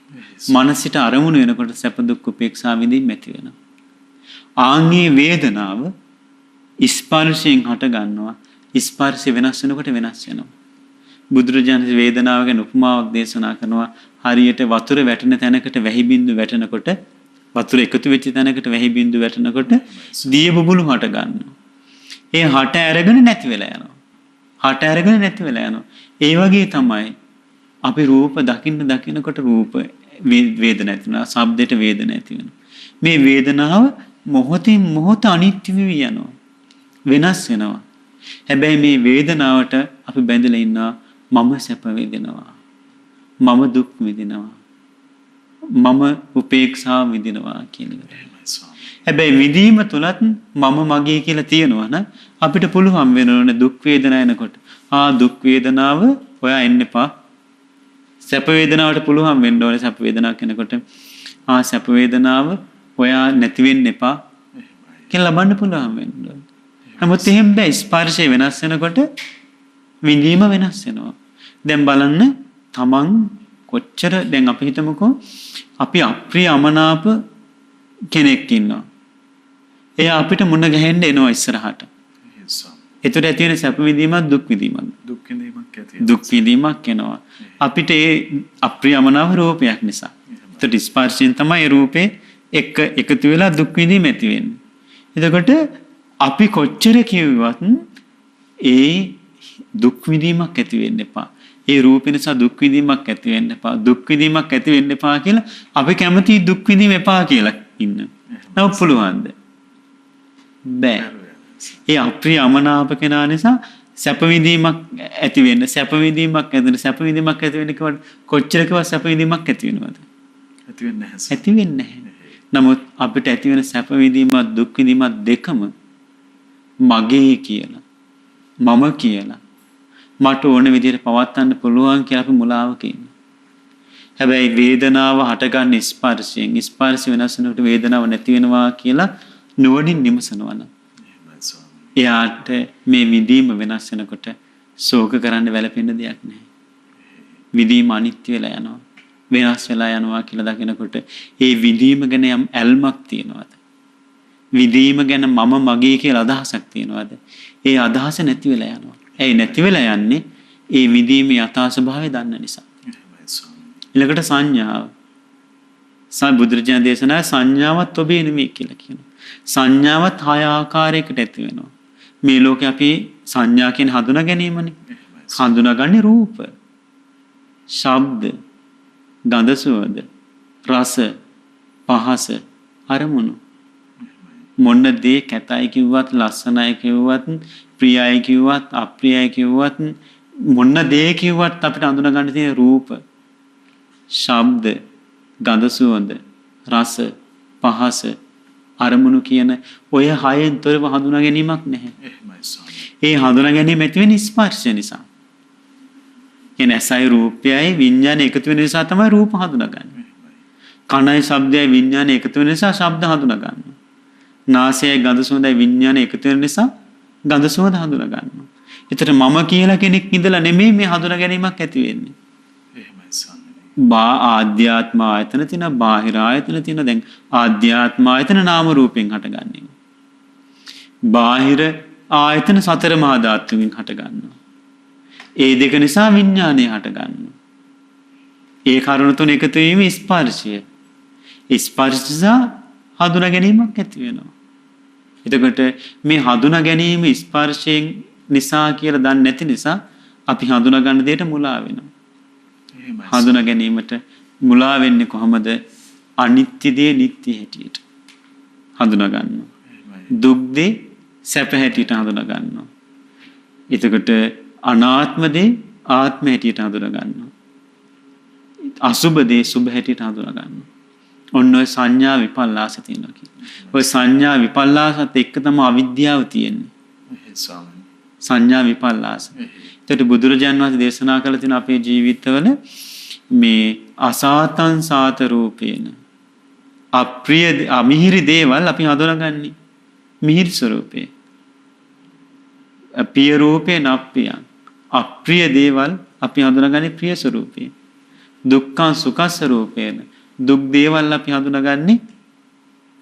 මනසිට අරමුණු වෙනකොට සැප දුක් උපේක්ෂා විඳීම ඇති වෙනවා. ආන්ගේ වේදනාව ස්පර්ශයෙන් හට ගන්නවා. ස්පර්ශය වෙනස් වෙනකොට වෙනස් වෙනවා. බුදුරජාණන් වේදනාව ගැන උපමාවක් දේශනා කරනවා. හරියට වතුර වැටෙන තැනකට වැහි බින්දු වැටෙනකොට වතුර එකතු වෙච්ච තැනකට වැහි බින්දු වැටෙනකොට දිය බුබුලු හට ගන්නවා. ඒ හට අරගෙන නැති වෙලා යනවා. හට අරගෙන නැති වෙලා යනවා. ඒ වගේ තමයි අපි රූප දකින්නකොට රූප වේදන ඇති වෙනවා. ශබ්දයට වේදන ඇති වෙනවා. මේ වේදනාව මොහොතින් මොහොත අනිත්‍ය වෙවි යනවා. වෙනස් වෙනවා. හැබැයි මේ වේදනාවට අපි බැඳලා ඉන්නවා මම සැප විඳිනවා. මම දුක් විඳිනවා. මම උපේක්ෂා විඳිනවා කියන එක. හැබැයි විඳීම තුලත් මම මගේ කියලා තියෙනවා නම් අපිට පුළුවන් වෙනවනේ දුක් වේදනා එනකොට දුක් වේදනාව ඔයා එන්න එපා. සැප වේදනාවට පුළුවන් වෙන්න ඕනේ සැප වේදනාවක් එනකොට සැප වේදනාව ඔයා නැති වෙන්න එපා කියලා ලබන්න පුළුවන් වෙන්න ඕනේ. නමුත් එහෙම බෑ. ස්පර්ශය වෙනස් වෙනකොට විඳීම වෙනස් වෙනවා. දැන් බලන්න තමන් කොච්චර දැන් අපි හිතමුකෝ අපි අප්‍රිය අමනාප කෙනෙක් ඉන්නවා. එයා අපිට මුණ ගැහෙන්න එනවා ඉස්සරහට. ඒතර ඇති වෙන සැප විඳීමක් දුක් විඳීමක්. දුක් විඳීමක් එනවා. අපිට ඒ අප්‍රිය අමනාප රූපයක් නිසා. ඒතර ස්පර්ශයෙන් තමයි රූපේ එකතු වෙලා දුක් විඳීම ඇති වෙන්නේ. එතකොට අපි කොච්චර කිව්වත් ඒ දුක් විඳීමක් ඇති වෙන්න එපා. ඒ රූපේ නිසා දුක් විඳීමක් ඇති වෙන්න එපා. දුක් විඳීමක් ඇති වෙන්න එපා කියලා අපි කැමති දුක් විඳීම එපා කියලා ඉන්න. නෝ පුළුවන්ද? බෑ. ඒ අප්‍රිය අමනාප කෙනා නිසා සැප විඳීමක් ඇති වෙන්න සැප විඳීමක් ඇති වෙන්න කිව්වට කොච්චර කිව්වත් සැප විඳීමක් ඇති වෙනවද? ඇති වෙන්නේ නැහැ. ඇති වෙන්නේ නැහැ. නමුත් අපිට ඇති වෙන සැප විඳීමත් දුක් විඳීමත් දෙකම මගේ කියලා මම කියලා මට ඕන විදිහට පවත්වන්න පුළුවන් කියලා අපි මුලාවක ඉන්නවා. හැබැයි වේදනාව හටගන්න ස්පර්ශයෙන් ස්පර්ශ වෙනස් වෙනකොට වේදනාව නැති වෙනවා කියලා නුවණින් විමසනවා නම් එයාට මේ විඳීම වෙනස් වෙනකොට ශෝක කරන්න වැළපෙන්න දෙයක් නැහැ. විඳීම අනිත්‍ය වෙලා යනවා. වෙනස් වෙලා යනවා කියලා දකිනකොට ඒ විඳීම ගැන යම් ඇල්මක් තියනවාද? විඳීම ගැන මම මගේ කියලා අදහසක් තියනවාද? ඒ අදහස නැති වෙලා යනවා. ඒ නැති වෙලා යන්නේ ඒ විඳීමේ යථා ස්වභාවය දන්න නිසා. ඊළඟට සංඥාව. බුදුරජාණන් දේශනා සංඥාවත් ඔබේ නෙමෙයි කියලා කියනවා. සංඥාවත් හය ආකාරයකට ඇති වෙනවා. මේ ලෝකේ අපි සංඥා කියන හඳුනා ගැනීමනේ. හඳුනාගන්නේ රූප, ශබ්ද, ගන්ධ සුවඳ, රස, පහස, අරමුණු. මොන දේ කැතයි කිව්වත්, ලස්සනයි කිව්වත්, ප්‍රියයි කිව්වත්, අප්‍රියයි කිව්වත්, මොන දේ කිව්වත් අපිට හඳුනා ගන්න තියෙන රූප, ශබ්ද, ගන්ධ සුවඳ, රස, පහස, අරමුණු කියන ඔය හයෙන් තොරව හඳුනා ගැනීමක් නැහැ. ඒ හඳුනා ගැනීම ඇති වෙන්නේ ස්පර්ශය නිසා. කියන්නේ ඇසයි රූපයයි විඥානය එකතු වෙන නිසා තමයි රූප හඳුනාගන්නේ. කනයි ශබ්දයයි විඥානය එකතු වෙන නිසා ශබ්ද හඳුනාගන්නවා. නාසයයි ගඳ සුවඳයි විඥානය එකතු වෙන නිසා ගඳ සුවඳ හඳුනාගන්නවා. ඒතර මම කියලා කෙනෙක් ඉඳලා නෙමෙයි මේ හඳුනා ගැනීමක් ඇති වෙන්නේ. ආධ්‍යාත්ම ආයතන තියෙන බාහිර ආයතන තියෙන දැන් ආධ්‍යාත්ම ආයතන නාම රූපෙන් හටගන්නේ. බාහිර ආයතන සතර මහා ධාතුන්ගෙන් හටගන්නවා. ඒ දෙක නිසා විඥානය හටගන්නවා. ඒ කරුණු තුන එකතු වීම ස්පර්ශය. ස්පර්ශය හඳුනා ගැනීමක් ඇති වෙනවා. එතකොට මේ හඳුනා ගැනීම ස්පර්ශයෙන් නිසා කියලා දන්නේ නැති නිසා අපි හඳුනා ගන්න දෙයට මුලා වෙනවා. හඳුනා ගැනීමට මුලා වෙන්නේ කොහොමද? අනිත්‍ය දේ නිට්ටය හැටියට හඳුනා ගන්නවා. දුක් දේ සැප හැටියට හඳුනා ගන්නවා. එතකොට අනාත්ම දේ ආත්ම හැටියට හඳුනා ගන්නවා. අසුභ දේ සුභ හැටියට හඳුනා ගන්නවා. ඔන්න ඔය සංඥා විපල්ලාස තියෙනවා කියන්නේ. ඔය සංඥා විපල්ලාසත් එක්ක තමයි අවිද්‍යාව තියෙන්නේ. ස්වාමීනි. සංඥා විපල්ලාස. ඒකට බුදුරජාන් වහන්සේ දේශනා කළ තියෙන අපේ ජීවිතවල මේ අසාතං සාත රූපේන අප්‍රිය අමිහිරි දේවල් අපි හඳුනාගන්නේ මිහිරි ස්වરૂපේ. අප්‍රිය රූපේ නප්පියං. අප්‍රිය දේවල් අපි හඳුනාගන්නේ ප්‍රිය ස්වરૂපේ. දුක්ඛං සුඛ ස්වરૂපේන. දුක් දේවල් අපි හඳුනාගන්නේ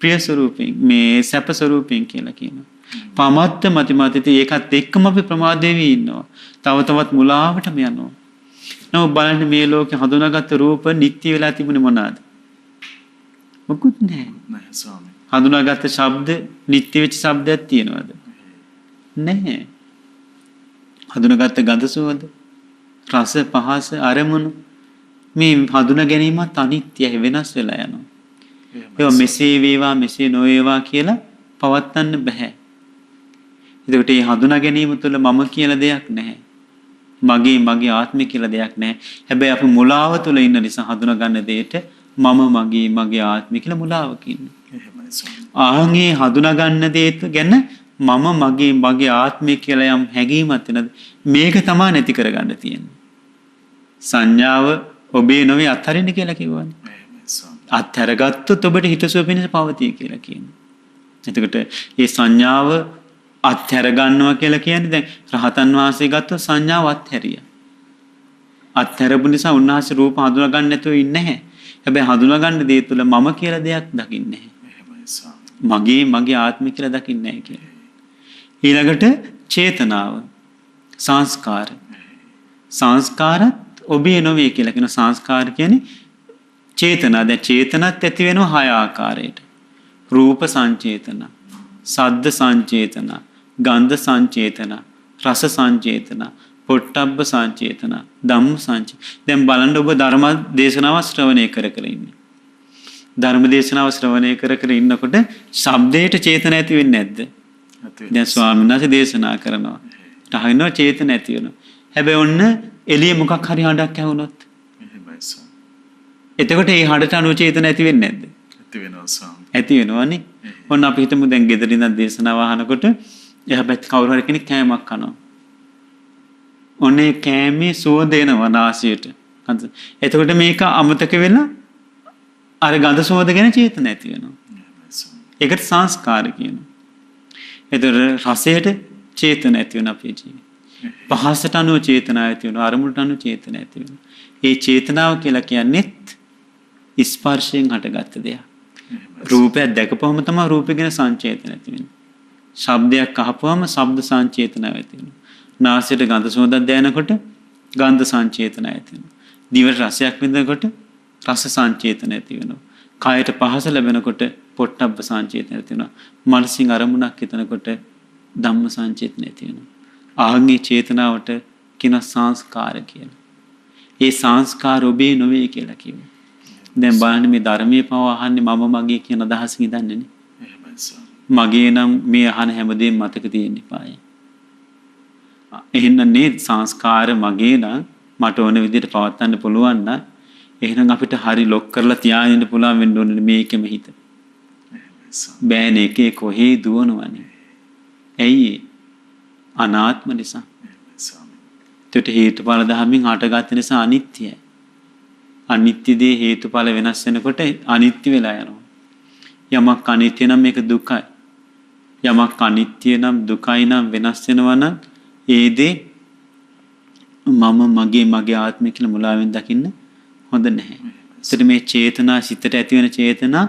ප්‍රිය ස්වરૂපෙන් මේ සැප ස්වરૂපෙන් කියලා කියනවා. පමත්ත මතිමතිත ඒකත් එක්කම අපි ප්‍රමාද වෙවි ඉන්නවා. තව තවත් මුලාවටම යනවා. නමුත් බලන්න මේ ලෝකේ හඳුනාගත්ත රූප නිට්ටය වෙලා තිබුණේ මොනවාද? මොකුත් නැහැ. නැහැ ස්වාමීනි. හඳුනාගත්ත ශබ්ද නිට්ටය වෙච්ච ශබ්දයක් තියෙනවද? නැහැ. හඳුනාගත්ත ගඳ සුවඳ රස පහස අරමුණු මේ හඳුනා ගැනීමත් අනිත්‍යයි වෙනස් වෙලා යනවා. ඒවා මෙසේ වේවා මෙසේ නොවේවා කියලා පවත්වන්න බෑ. එතකොට මේ හඳුනා ගැනීම තුළ මම කියලා දෙයක් නැහැ. මගේ ආත්මය කියලා දෙයක් නැහැ. හැබැයි අපි මුලාව තුළ ඉන්න නිසා හඳුනා ගන්න දෙයට මම මගේ ආත්මය කියලා මුලාවක ඉන්නේ. එහෙමයි ස්වාමීනි. ආන්ගේ හඳුනා ගන්න දේත් ගැන මම මගේ ආත්මය කියලා යම් හැඟීමක් වෙනද මේක තමයි නැති කරගන්න තියෙන්නේ. සංඥාව ඔබේ නොවේ අත්හරින්න කියලා කිව්වනේ. එහෙමයි ස්වාමීනි. අත්හැරගත්තොත් ඔබට හිතසුව පිණිස පවතී කියලා කියනවා. එතකොට මේ සංඥාව අත්හැර ගන්නවා කියලා කියන්නේ දැන් රහතන් වහන්සේ ගත්තොත් සංඥාව අත්හැරියා. අත්හැරපු නිසා උන්වහන්සේ රූප හඳුනා ගන්න නැතුව ඉන්නේ නැහැ. හැබැයි හඳුනා ගන්න දේ තුළ මම කියලා දෙයක් දකින්නේ නැහැ. එහෙමයි ස්වාමීනි. මගේ ආත්මය කියලා දකින්නේ නැහැ කියලා. ඊළඟට චේතනාව සංස්කාර. සංස්කාරත් ඔබේ නොවේ කියලා කියන සංස්කාර කියන්නේ චේතනා. දැන් චේතනත් ඇති වෙනවා හය ආකාරයට. රූප සංචේතන, සද්ද සංචේතන, ගන්ධ සංචේතන, රස සංචේතන, පොට්ටබ්බ සංචේතන, ධම්ම සංචේතන. දැන් බලන්න ඔබ ධර්ම දේශනාව ශ්‍රවණය කර ඉන්නේ. ධර්ම දේශනාව ශ්‍රවණය කර ඉන්නකොට ශබ්දයට චේතන ඇති වෙන්නේ නැද්ද? දැන් ස්වාමීන් වහන්සේ දේශනා කරනවා. තහිනවා චේතන ඇති වෙනවා. හැබැයි ඔන්න එළිය මොකක් හරි හඬක් ඇහුනොත් එහෙමයි ස්වාමීනි. එතකොට ඒ හඬට අනුව චේතන ඇති වෙන්නේ නැද්ද? ඇති වෙනවා ස්වාමීනි. ඇති වෙනවනේ. ඔන්න අපි හිතමු දැන් ගෙදර ඉඳන් දේශනාව අහනකොට එහා පැත්තේ කවුරු හරි කෙනෙක් කෑමක් කනවා. ඔන්නේ කෑමේ සුවඳ එනවා නාසයට. එතකොට මේක අමතක වෙලා අර ගඳ සුවඳ ගැන චේතන ඇති වෙනවා. එහෙමයි ස්වාමීනි. ඒකට සංස්කාර කියනවා. එතකොට රසයට චේතන ඇති වෙන අපේ ජීවිතේ. පහසට අනුව චේතනාව ඇති වෙනවා. අරමුණට අනුව චේතන ඇති වෙනවා. ඒ චේතනාව කියලා කියන්නේත් ස්පර්ශයෙන් හටගත්ත දෙයක්. රූපයක් දැකපුවම තමයි රූපේ ගැන සංචේතන ඇති වෙන්නේ. ශබ්දයක් අහපුවම ශබ්ද සංචේතනාව ඇති වෙනවා. නාසයට ගඳ සුවඳක් දැනෙනකොට ගන්ධ සංචේතන ඇති වෙනවා. දිවට රසයක් විඳිනකොට රස සංචේතන ඇති වෙනවා. කායට පහස ලැබෙනකොට පොට්ටබ්බ සංචේතන ඇති වෙනවා. මනසින් අරමුණක් හිතනකොට ධම්ම සංචේතන ඇති වෙනවා. ආන්ගේ චේතනාවට කියන සංස්කාර කියලා. ඒ සංස්කාර ඔබේ නොවේ කියලා කියනවා. දැන් බලන්න මේ ධර්මයේ පව අහන්නේ මම මගේ කියන අදහසින් ඉඳන්නේ නේ. එහෙමයි ස්වාමීනි. මගේ නම් මේ අහන හැමදේම මතක තියෙන්න එපායි. එහෙනම් නේ සංස්කාර මගේ නම් මට ඕන විදිහට පවත්වන්න පුළුවන් නම් එහෙනම් අපිට හරි ලොක් කරලා තියාගෙන ඉන්න පුළුවන් වෙන්න ඕනේ මේකෙම හිත. එහෙමයි ස්වාමීනි. බෑනේ එකේ කොහේ දුවනවනේ. ඇයි අනාත්ම නිසා. එහෙමයි ස්වාමීනි. ඒකට හේතුඵල ධර්මයෙන් හටගත් නිසා අනිත්‍යයි. අනිත්‍ය දේ හේතුඵල වෙනස් වෙනකොට අනිත්‍ය වෙලා යනවා. යමක් අනිත්‍ය නම් මේක දුකයි. යමක් අනිත්‍ය නම් දුකයි නම් වෙනස් වෙනවා නම් ඒ දේ මම මගේ ආත්මය කියලා මුලාවෙන් දකින්න හොඳ නැහැ. ඒත් මේ චේතනා සිතට ඇති වෙන චේතනා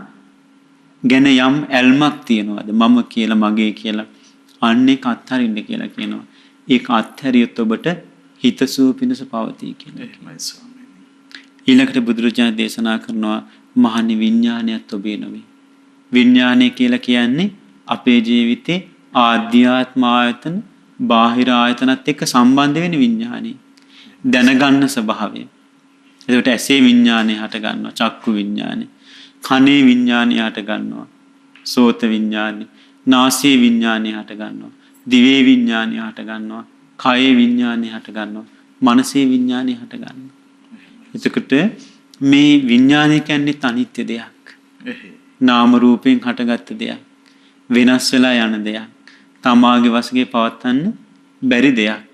ගැන යම් ඇල්මක් තියනවාද මම කියලා මගේ කියලා අන්න ඒක අත්හරින්න කියලා කියනවා. ඒක අත්හැරියොත් ඔබට හිතසුව පිණිස පවතී කියලා. එහෙමයි ස්වාමීනි. ඊළඟට බුදුරජාණන් දේශනා කරනවා මහනි විඥානයත් ඔබේ නොවේ. විඥානය කියලා කියන්නේ අපේ ජීවිතේ ආධ්‍යාත්ම ආයතන බාහිර ආයතනත් එක්ක සම්බන්ධ වෙන විඥානය. දැනගන්න ස්වභාවය. එතකොට ඇසේ විඥානය හට ගන්නවා. චක්කු විඥානය. කනේ විඥානය හට ගන්නවා. සෝත විඥානය. නාසයේ විඥානය හට ගන්නවා. දිවේ විඥානය හට ගන්නවා. කයේ විඥානය හට ගන්නවා. මනසේ විඥානය හට ගන්නවා. එතකොට මේ විඥානය කියන්නේ අනිත්‍ය දෙයක්. නාම රූපයෙන් හටගත්ත දෙයක්. වෙනස් වෙලා යන දෙයක්. තමාගේ වශයෙන් පවත්වන්න බැරි දෙයක්.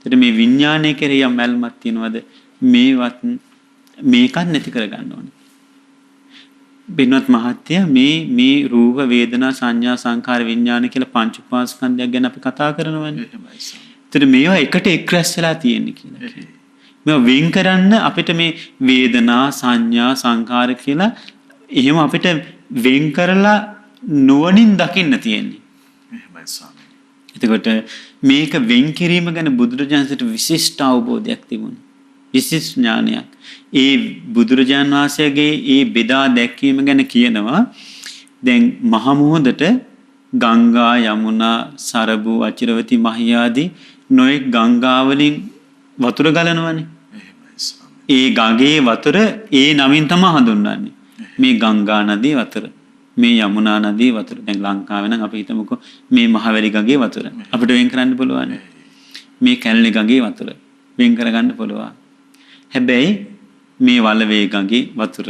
එතකොට මේ විඥානය කෙරෙහි යම් මැල්මක් තියනවද? මේවත් මේකත් නැති කර ගන්න ඕනේ. බින්වත් මහත්තයා මේ රූප වේදනා සංඥා සංකාර විඥාන කියලා පංච උපාස්කන්ධයක් ගැන අපි කතා කරනවානේ. එතකොට මේවා එකට එක් රැස් වෙලා තියෙන්නේ කියලා. මේවා වෙන් කරන්න අපිට මේ වේදනා සංඥා සංකාර කියලා එහෙම අපිට වෙන් කරලා නුවණින් දකින්න තියෙන්නේ. එතකොට මේක වෙන් කිරීම ගැන බුදුරජාණන්සේට විශිෂ්ට අවබෝධයක් තිබුණා. විශිෂ්ට ඥානයක්. ඒ බුදුරජාණන් වහන්සේගේ ඒ බෙදා දැක්වීම ගැන කියනවා. දැන් මහ මුහුදට ගංගා යමුනා සරබු අචිරවති මහියාදී නොයෙක් ගංගා වලින් වතුර ගලනවනේ. ඒ ගඟේ වතුර ඒ නමින් තමයි හඳුන්වන්නේ. මේ ගංගා නදී වතුර. මේ යමුනා නදී වතුර. දැන් ලංකාවේ නම් අපි හිතමුකෝ මේ මහවැලි ගඟේ වතුර. අපිට වෙන් කරන්න පුළුවන්. මේ කැලණි ගඟේ වතුර වෙන් කරගන්න පුළුවන්. හැබැයි මේ වලවේ ගඟේ වතුර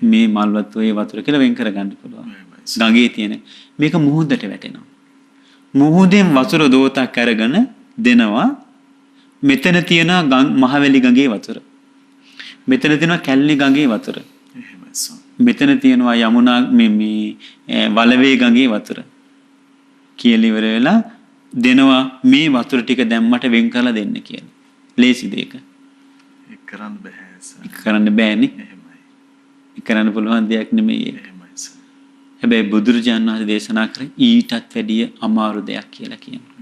මේ මල්වත්වයේ වතුර කියලා වෙන් කරගන්න පුළුවන්. ගඟේ තියෙන මේක මුහුදට වැටෙනවා. මුහුදෙන් වතුර දෝතක් අරගෙන දෙනවා. මෙතන තියෙන මහවැලි ගඟේ වතුර. මෙතන තියෙනවා කැලණි ගඟේ වතුර. මෙතන තියෙනවා යමුනා මේ වලවේ ගඟේ වතුර. කියලා ඉවර වෙලා දෙනවා මේ වතුර ටික දැම්මට වෙන් කරලා දෙන්න කියලා. ලේසි දෙයක. කරන්න බෑ. කරන්න බෑනේ. කරන්න පුළුවන් දෙයක් නෙමෙයි ඒක. හැබැයි බුදුරජාණන් වහන්සේ දේශනා කරේ ඊටත් වැඩිය අමාරු දෙයක් කියලා කියනවා.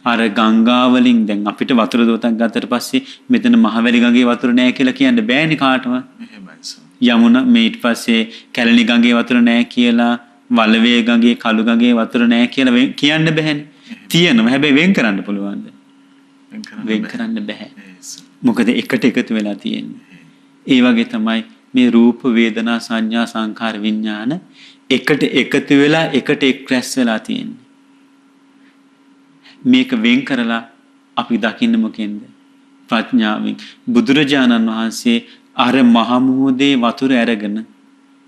අර ගංගා වලින් දැන් අපිට වතුර දෝතක් ගත්තට පස්සේ මෙතන මහවැලි ගඟේ වතුර නැහැ කියලා කියන්න බෑනේ කාටවත්. යමුනා මේ ඊට පස්සේ කැලණි ගඟේ වතුර නැහැ කියලා වලවේ ගඟේ කළු ගඟේ වතුර නැහැ කියලා කියන්න බෑනේ. තියෙනවා. හැබැයි වෙන් කරන්න පුළුවන්ද? වෙන් කරන්න බෑ. මොකද එකට එකතු වෙලා තියෙන්නේ. ඒ වගේ තමයි මේ රූප වේදනා සංඥා සංකාර විඥාන එකට එකතු වෙලා එකට එක් රැස් වෙලා තියෙන්නේ. මේක වෙන් කරලා අපි දකින්න මොකෙන්ද? ප්‍රඥාවෙන්. බුදුරජාණන් වහන්සේ අර මහ මුහුදේ වතුර අරගෙන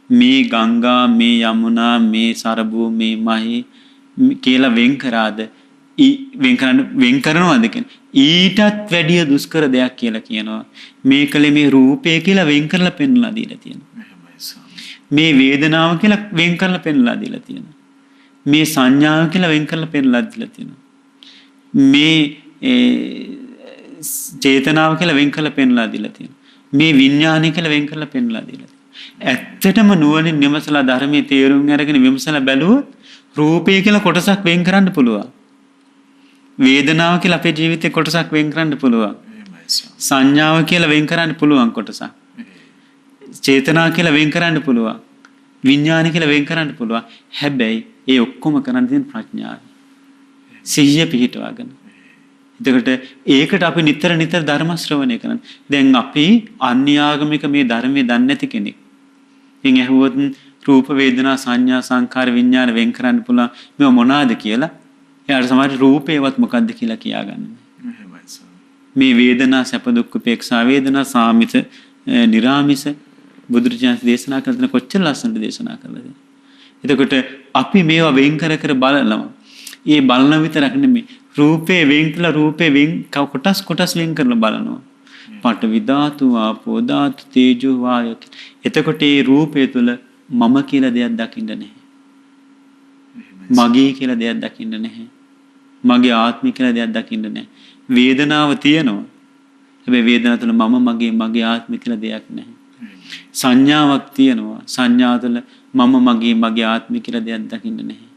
මේ ගංගා මේ යමුනා මේ සරබු මේ මහි කියලා වෙන් කරාද වෙන් කරනවාද කියන්නේ ඊටත් වැඩිය දුෂ්කර දෙයක් කියලා කියනවා. මේකලේ මේ රූපය කියලා වෙන් කරලා පෙන්වලා දීලා තියෙනවා. මේ වේදනාව කියලා වෙන් කරලා පෙන්වලා දීලා තියෙනවා. මේ සංඥාව කියලා වෙන් කරලා පෙන්වලා දීලා තියෙනවා. මේ චේතනාව කියලා වෙන් කරලා පෙන්වලා දීලා තියෙනවා. මේ විඥානය කියලා වෙන් කරලා පෙන්වලා දීලා තියෙනවා. ඇත්තටම නුවණින් විමසලා ධර්මයේ තේරුම් අරගෙන විමසලා බැලුවොත් රූපය කියලා කොටසක් වෙන් කරන්න පුළුවන්. වේදනාව කියලා අපේ ජීවිතේ කොටසක් වෙන් කරන්න පුළුවන්. සංඥාව කියලා වෙන් කරන්න පුළුවන් කොටසක්. චේතනා කියලා වෙන් කරන්න පුළුවන්. විඥාන කියලා වෙන් කරන්න පුළුවන්. හැබැයි ඒ ඔක්කොම කරන්න තියෙන ප්‍රඥාව. සිහිය පිහිටවාගෙන. එතකොට ඒකට අපි නිතර ධර්ම ශ්‍රවණය කරන්න. දැන් අපි අන්‍යාගමික මේ ධර්මයේ දන්නේ නැති කෙනෙක්. ඉතින් ඇහුවොත් රූප වේදනා සංඥා සංකාර විඥාන වෙන් කරන්න පුළුවන් මේව මොනවාද කියලා එයාට සමහර රූපේවත් මොකද්ද කියලා කියාගන්න. මේ වේදනා සැප දුක් උපේක්ෂා වේදනා සාමිත නිරාමිස බුදුරජාණන් දේශනා කරන කොච්චර ලස්සනට දේශනා කළාද. එතකොට අපි මේවා වෙන් කර බලනවා. ඒ බලන විතරක් නෙමෙයි රූපේ වෙන් කළා රූපේ වෙන් කොටස් වෙන් කරලා බලනවා. පඨවි ධාතු ආපෝ ධාතු තේජෝ වායෝ. එතකොට ඒ රූපය තුල මම කියලා දෙයක් දකින්න නැහැ. මගේ කියලා දෙයක් දකින්න නැහැ. මගේ ආත්මය කියලා දෙයක් දකින්න නැහැ. වේදනාව තියෙනවා. හැබැයි වේදනාව තුළ මගේ ආත්මය කියලා දෙයක් නැහැ. සංඥාවක් තියෙනවා. සංඥාව තුළ මගේ ආත්මය කියලා දෙයක් දකින්න නැහැ.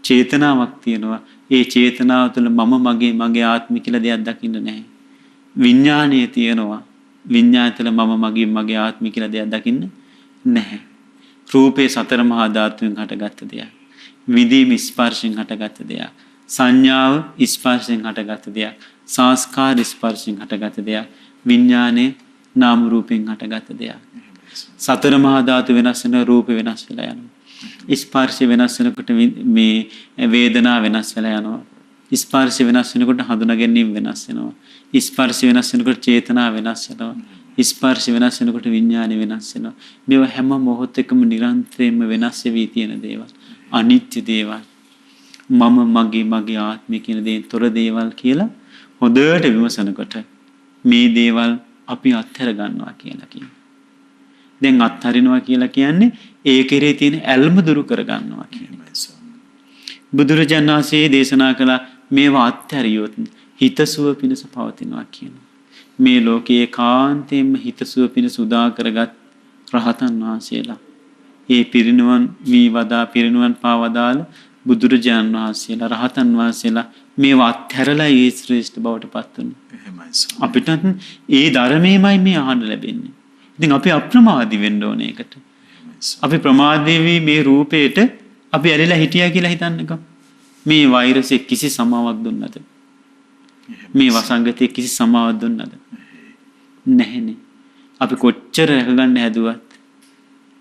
චේතනාවක් තියෙනවා. ඒ චේතනාව තුළ මගේ ආත්මය කියලා දෙයක් දකින්න නැහැ. විඥානය තියෙනවා. විඥානය තුළ මගේ ආත්මය කියලා දෙයක් දකින්න නැහැ. රූපේ සතර මහා ධාතුන් හටගත්ත දෙයක්. විදීම ස්පර්ශයෙන් හටගත්ත දෙයක්. සංඥාව ස්පර්ශයෙන් හටගත්ත දෙයක්. සංස්කාර ස්පර්ශයෙන් හටගත්ත දෙයක්. විඥානයේ නාම රූපෙන් හටගත් දෙයක්. සතර මහා ධාතු වෙනස් වෙන රූප වෙනස් වෙලා යනවා. ස්පර්ශ වෙනස් වෙනකොට මේ වේදනා වෙනස් වෙලා යනවා. ස්පර්ශ වෙනස් වෙනකොට හඳුනා ගැනීම වෙනස් වෙනවා. ස්පර්ශ වෙනස් වෙනකොට චේතනා වෙනස් වෙනවා. ස්පර්ශ වෙනස් වෙනකොට විඥානය වෙනස් වෙනවා. මේවා හැම මොහොතකම නිරන්තරයෙන්ම වෙනස් වෙවි තියෙන දේවල්. අනිත්‍ය දේවල්. මම මගේ ආත්මය කියන දේෙන් තොර දේවල් කියලා හොඳට විමසනකොට මේ දේවල් අපි අත්හැර ගන්නවා කියලා කියනවා. දැන් අත්හරිනවා කියලා කියන්නේ ඒ කෙරේ තියෙන ඇල්ම දුරු කර ගන්නවා කියන එක. බුදුරජාණන් වහන්සේ දේශනා කළ මේවා අත්හැරියොත් හිතසුව පිණිස පවතිනවා කියනවා. මේ ලෝකයේ කාන්තේම හිතසුව පිණිස උදා කරගත් රහතන් වහන්සේලා. ඒ පිරිනුවන් පිරිනුවන් පාවදාල බුදුරජාණන් වහන්සේලා රහතන් වහන්සේලා මේවා අත්හැරලා ඒ ශ්‍රේෂ්ඨ බවට පත් වුණා. අපිට ඒ ධර්මයමයි මේ අහන්න ලැබෙන්නේ. ඉතින් අපි අප්‍රමාදී වෙන්න ඕනේ ඒකට. අපි ප්‍රමාදී වී මේ රූපේට අපි ඇලිලා හිටියා කියලා හිතන්නකෝ. මේ වෛරසෙ කිසි සමාවක් දුන්නද? මේ වසංගතයේ කිසි සමාවක් දුන්නද? නැහැනේ. අපි කොච්චර රැකගන්න හැදුවත්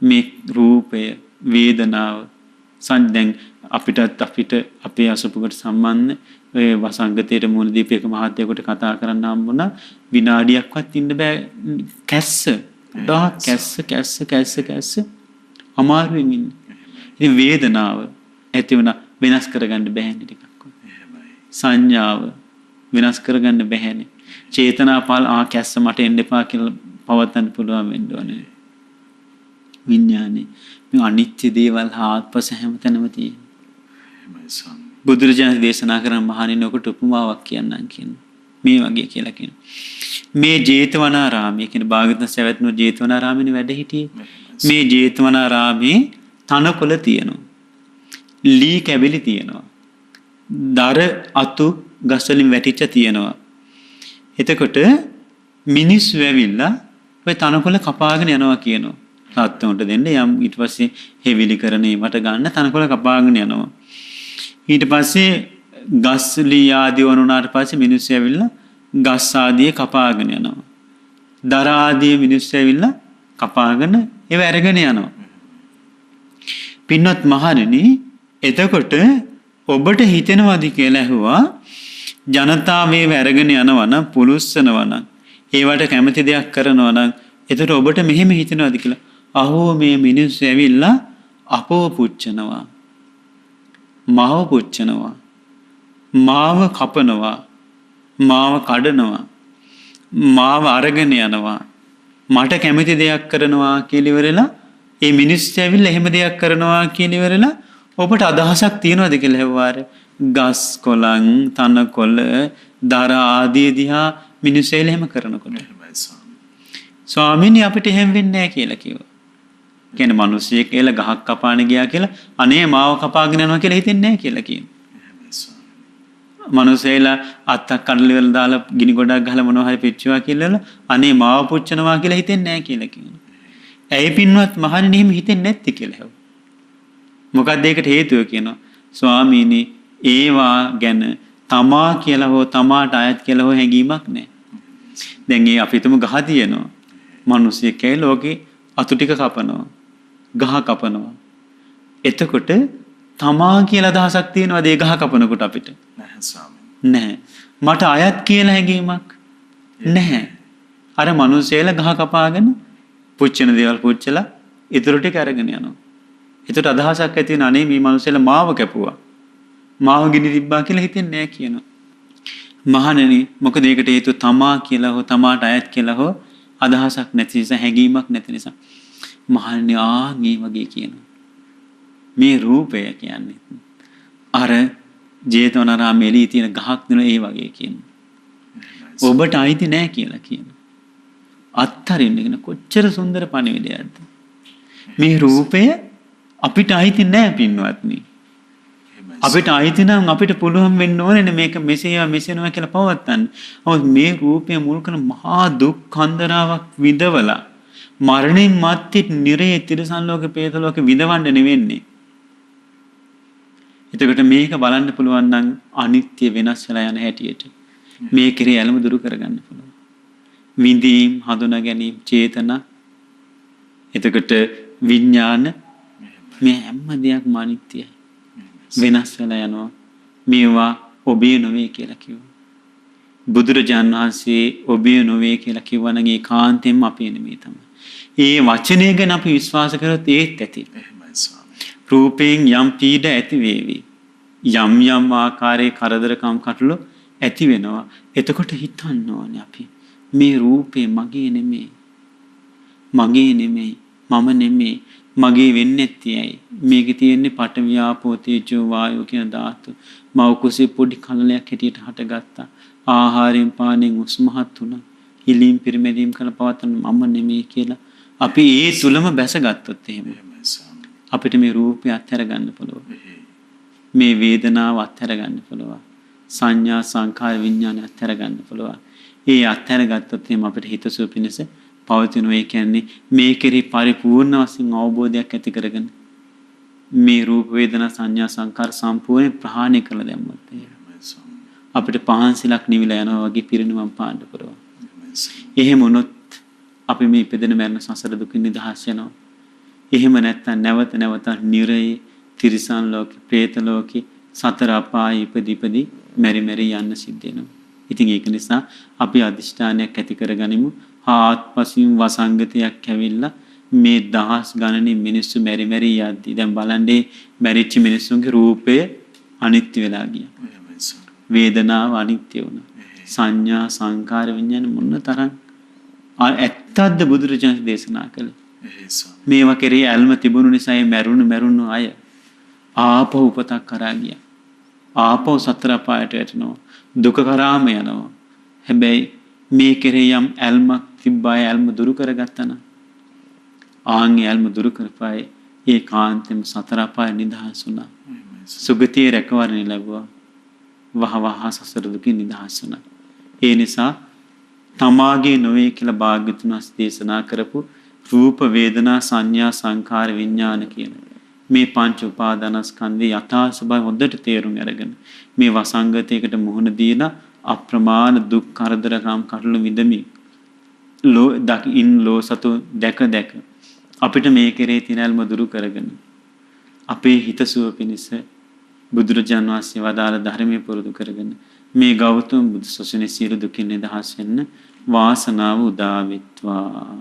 මේ රූපය, වේදනාව දැන් අපිට අපේ අසපුකට සම්බන්ධ ඔය වසංගතයට මුහුණ දීපේක මහත්තයෙකුට කතා කරන්න හම්බුණා. විනාඩියක්වත් ඉන්න බෑ. කැස්ස අමාරුවෙන් ඉන්නේ. ඉතින් වේදනාව ඇති වුණා වෙනස් කරගන්න බැහැනේ ටිකක්. සංඥාව වෙනස් කරගන්න බැහැනේ. චේතනාපාල කැස්ස මට එන්න එපා කියලා පවත්වන්න පුළුවන් වෙන්න ඕනේ. විඥානේ මේ අනිත්‍ය දේවල් ආත්පස හැමතැනම තියෙනවා. බුදුරජාණන් දේශනා කරන මහණෙනියට උපමාවක් කියන්නම් කියනවා. මේ වගේ කියලා කියනවා. මේ ජේතවනාරාමයේ කියන භාග්‍යවතුන් සවැත්නුවර ජේතවනාරාමයේ වැඩ හිටියේ. මේ ජේතවනාරාමේ තනකොළ තියෙනවා. ලී කැබලි තියෙනවා. දර අතු ගස් වලින් වැටිච්ච තියෙනවා. එතකොට මිනිස්සු ඇවිල්ලා ඔය තනකොළ කපාගෙන යනවා කියනවා. සත්තුන්ට දෙන්න යම් ඊට පස්සේ හෙවිලි කරනේ මට ගන්න තනකොළ කපාගෙන යනවා. ඊට පස්සේ ගස් ලී ආදී වුණාට පස්සේ මිනිස්සු ඇවිල්ලා ගස් ආදී කපාගෙන යනවා. දර ආදී මිනිස්සු ඇවිල්ලා කපාගෙන ඒව අරගෙන යනවා. පින්වත් මහණෙනි එතකොට ඔබට හිතෙනවද කියලා ඇහුවා ජනතාවේ අරගෙන යනවා නම් පුලුස්සනවා නම් ඒවට කැමති දෙයක් කරනවා නම් එතකොට ඔබට මෙහෙම හිතෙනවද කියලා අහෝ මේ මිනිස්සු ඇවිල්ලා අපව පුච්චනවා මාව පුච්චනවා මාව කපනවා මාව කඩනවා මාව අරගෙන යනවා මට කැමති දෙයක් කරනවා කියලා ඉවරලා ඒ මිනිස්සු ඇවිල්ලා එහෙම දෙයක් කරනවා කියලා ඉවරලා ඔබට අදහසක් තියනවද කියලා හෙව්වාර ගස් කොළන් තනකොළ දර ආදී දිහා මිනිස්සු ඇවිල්ලා එහෙම කරනකොට ස්වාමීනි අපිට එහෙම වෙන්නේ නැහැ කියලා කිව්වා. කියන්නේ මිනිස්සෙක් කියලා ගහක් කපාන ගියා කියලා අනේ මාව කපාගෙන යනවා කියලා හිතෙන්නේ නැහැ කියලා කියනවා. මිනිස්සෙලා අත්තක් කඩල වල දාලා ගිනි ගොඩක් ගහලා මොනවා හරි පිච්චුවා කියලා අනේ මාව පුච්චනවා කියලා හිතෙන්නේ නැහැ කියලා කියනවා. ඇයි පින්වත් මහණෙනි එහෙම හිතෙන්නේ නැත්තේ කියලා හෙව්වා. මොකක්ද ඒකට හේතුව කියනවා ස්වාමීනි ඒවා ගැන තමා කියලා හෝ තමාට අයත් කියලා හෝ හැඟීමක් නැහැ. දැන් ඒ අපි තුමු ගහ තියෙනවා. මිනිස්සෙක් ඇයි ලෝකේ අතු ටික කපනවා. ගහ කපනවා. එතකොට තමා කියලා අදහසක් තියෙනවද ඒ ගහ කපනකොට අපිට? නැහැ ස්වාමීනි. නැහැ. මට අයත් කියලා හැඟීමක් නැහැ. අර මිනිස්සෙලා ගහ කපාගෙන පුච්චන දේවල් පුච්චලා ඉතුරු ටික අරගෙන යනවා. ඒකට අදහසක් ඇති වෙන අනේ මේ මිනිස්සෙලා මාව කැපුවා. මාව ගිනි තිබ්බා කියලා හිතෙන්නේ නැහැ කියනවා. මහණෙනි මොකද ඒකට හේතුව තමා කියලා හෝ තමාට අයත් කියලා හෝ අදහසක් නැති නිසා හැඟීමක් නැති නිසා. මහණෙනි මේ වගේ කියනවා. මේ රූපය කියන්නේ අර ජේතවනාරාමයේ එළී තියෙන ගහක් නෙවෙයි ඒ වගේ කියනවා. ඔබට අයිති නැහැ කියලා කියනවා. අත්තරින්න කියන කොච්චර සුන්දර පණිවිඩයක්ද. මේ රූපය අපිට අයිති නැහැ පින්වත්නි. අපිට අයිති නම් අපිට පුළුවන් වෙන්න ඕනේ මේක මෙසේනවා කියලා පවත්තන්න. නමුත් මේ රූපය මුල් කරන මහා දුක් කන්දරාවක් විඳවලා මරණින් මත්තේ නිරේ තිරසන් ලෝකේ പ്രേත ලෝකේ විඳවන්න නෙවෙන්නේ. එතකොට මේක බලන්න පුළුවන් නම් අනිත්‍ය වෙනස් වෙලා යන හැටියට මේ කෙරේ ඇලම දුරු කරගන්න පුළුවන්. විඳීම් හඳුනා ගැනීම චේතනා එතකොට විඥාන මේ හැම දෙයක්ම අනිත්‍යයි වෙනස් වෙලා යනවා මේවා ඔබේ නොවේ කියලා කිව්වා බුදුරජාණන් වහන්සේ ඔබේ නොවේ කියලා කිව්වනම් ඒ කාන්තෙන්ම අපේ නෙමෙයි තමයි. ඒ වචනය ගැන අපි විශ්වාස කරොත් ඒත් ඇති. එහෙමයි ස්වාමී. රූපයෙන් යම් පීඩ ඇති වේවි. යම් යම් ආකාරයේ කරදරකම් කටළු ඇති වෙනවා. එතකොට හිතන්න ඕනේ අපි මේ රූපේ මගේ නෙමෙයි. මගේ නෙමෙයි. මම නෙමෙයි. මගේ වෙන්නේ නැතියි. මේකේ තියෙන්නේ පඨවි ආපෝ තේජෝ වායෝ කියන ධාතු. මව කුසේ පොඩි කලලයක් හැටියට හටගත්තා. ආහාරයෙන් පානෙන් උස්මහත් වුණා. හිලින් පිරිමැදීම් කළ පවතන මම නෙමෙයි කියලා අපි ඒ තුලම බැසගත්තොත් එහෙම අපිට මේ රූපය අත්හැර ගන්න පුළුවන්. මේ වේදනාව අත්හැර ගන්න පුළුවන්. සංඥා සංඛාර විඥාන අත්හැර ගන්න පුළුවන්. ඒ අත්හැර ගත්තොත් එහෙම අපිට හිතසුව පිණිස පවතිනවා. ඒ කියන්නේ මේ කෙරෙහි පරිපූර්ණ වශයෙන් අවබෝධයක් ඇති කරගෙන මේ රූප වේදනා සංඥා සංඛාර සම්පූර්ණ ප්‍රහාණය කළ දැම්මොත් අපිට පහන්සිලක් නිවිලා යනවා වගේ පිරිනුවම් පාන්න පුළුවන්. එහෙම වුණොත් අපි මේ ඉපදෙන මරණ සංසාර දුකින් නිදහස් වෙනවා. එහෙම නැත්නම් නැවත නැවත නිරේ තිරිසන් ලෝකේ, പ്രേත ලෝකේ, සතර අපායේ ඉපදි මෙරි මෙරි යන්න සිද්ධ වෙනවා. ඉතින් ඒක නිසා අපි අදිෂ්ඨානයක් ඇති කරගනිමු. ආත්පසින් වසංගතයක් ඇවිල්ලා මේ දහස් ගණනින් මිනිස්සු මෙරි මෙරි යද්දි දැන් බලන්නේ මැරිච්ච මිනිස්සුන්ගේ රූපය අනිත්‍ය වෙලා ගියා. වේදනාව අනිත්‍ය වුණා. සංඥා සංකාර විඥාන මොන තරම් ඇත්තක්ද බුදුරජාණන් දේශනා කළේ. මේවා කෙරෙහි ඇල්ම තිබුණු නිසා මේ මරුණු අය ආපහු උපතක් කරා ගියා. ආපහු සතර පායට වැටෙනවා. දුක කරාම යනවා. හැබැයි මේ කෙරෙහි යම් ඇල්මක් තිබ්බාය ඇල්ම දුරු කරගත්තා නම් ආන්ගේ ඇල්ම දුරු කරපායි ඒ කාන්තෙම සතර පාය නිදහස් වුණා. සුගතියේ රැකවරණය ලැබුවා. වහවහ සසර දුකින් නිදහස් වුණා. ඒ නිසා තමාගේ නොවේ කියලා භාග්‍යතුන් වහන්සේ දේශනා කරපු රූප වේදනා සංඥා සංඛාර විඥාන කියන මේ පංච උපාදානස්කන්ධේ යථා ස්වභාවය හොඳට තේරුම් අරගෙන මේ වසංගතයකට මුහුණ දීලා අප්‍රමාණ දුක් කරදරකම් කටළු විඳමින් ලෝ සතු දැක අපිට මේ කෙරේ තිනල්ම දුරු කරගෙන අපේ හිතසුව පිණිස බුදුරජාණන් වහන්සේ වදාළ ධර්මයේ පුරුදු කරගෙන මේ ගෞතම බුදු සසුනේ සියලු දුකින් නිදහස් වෙන්න වාසනාව උදා වෙත්වා.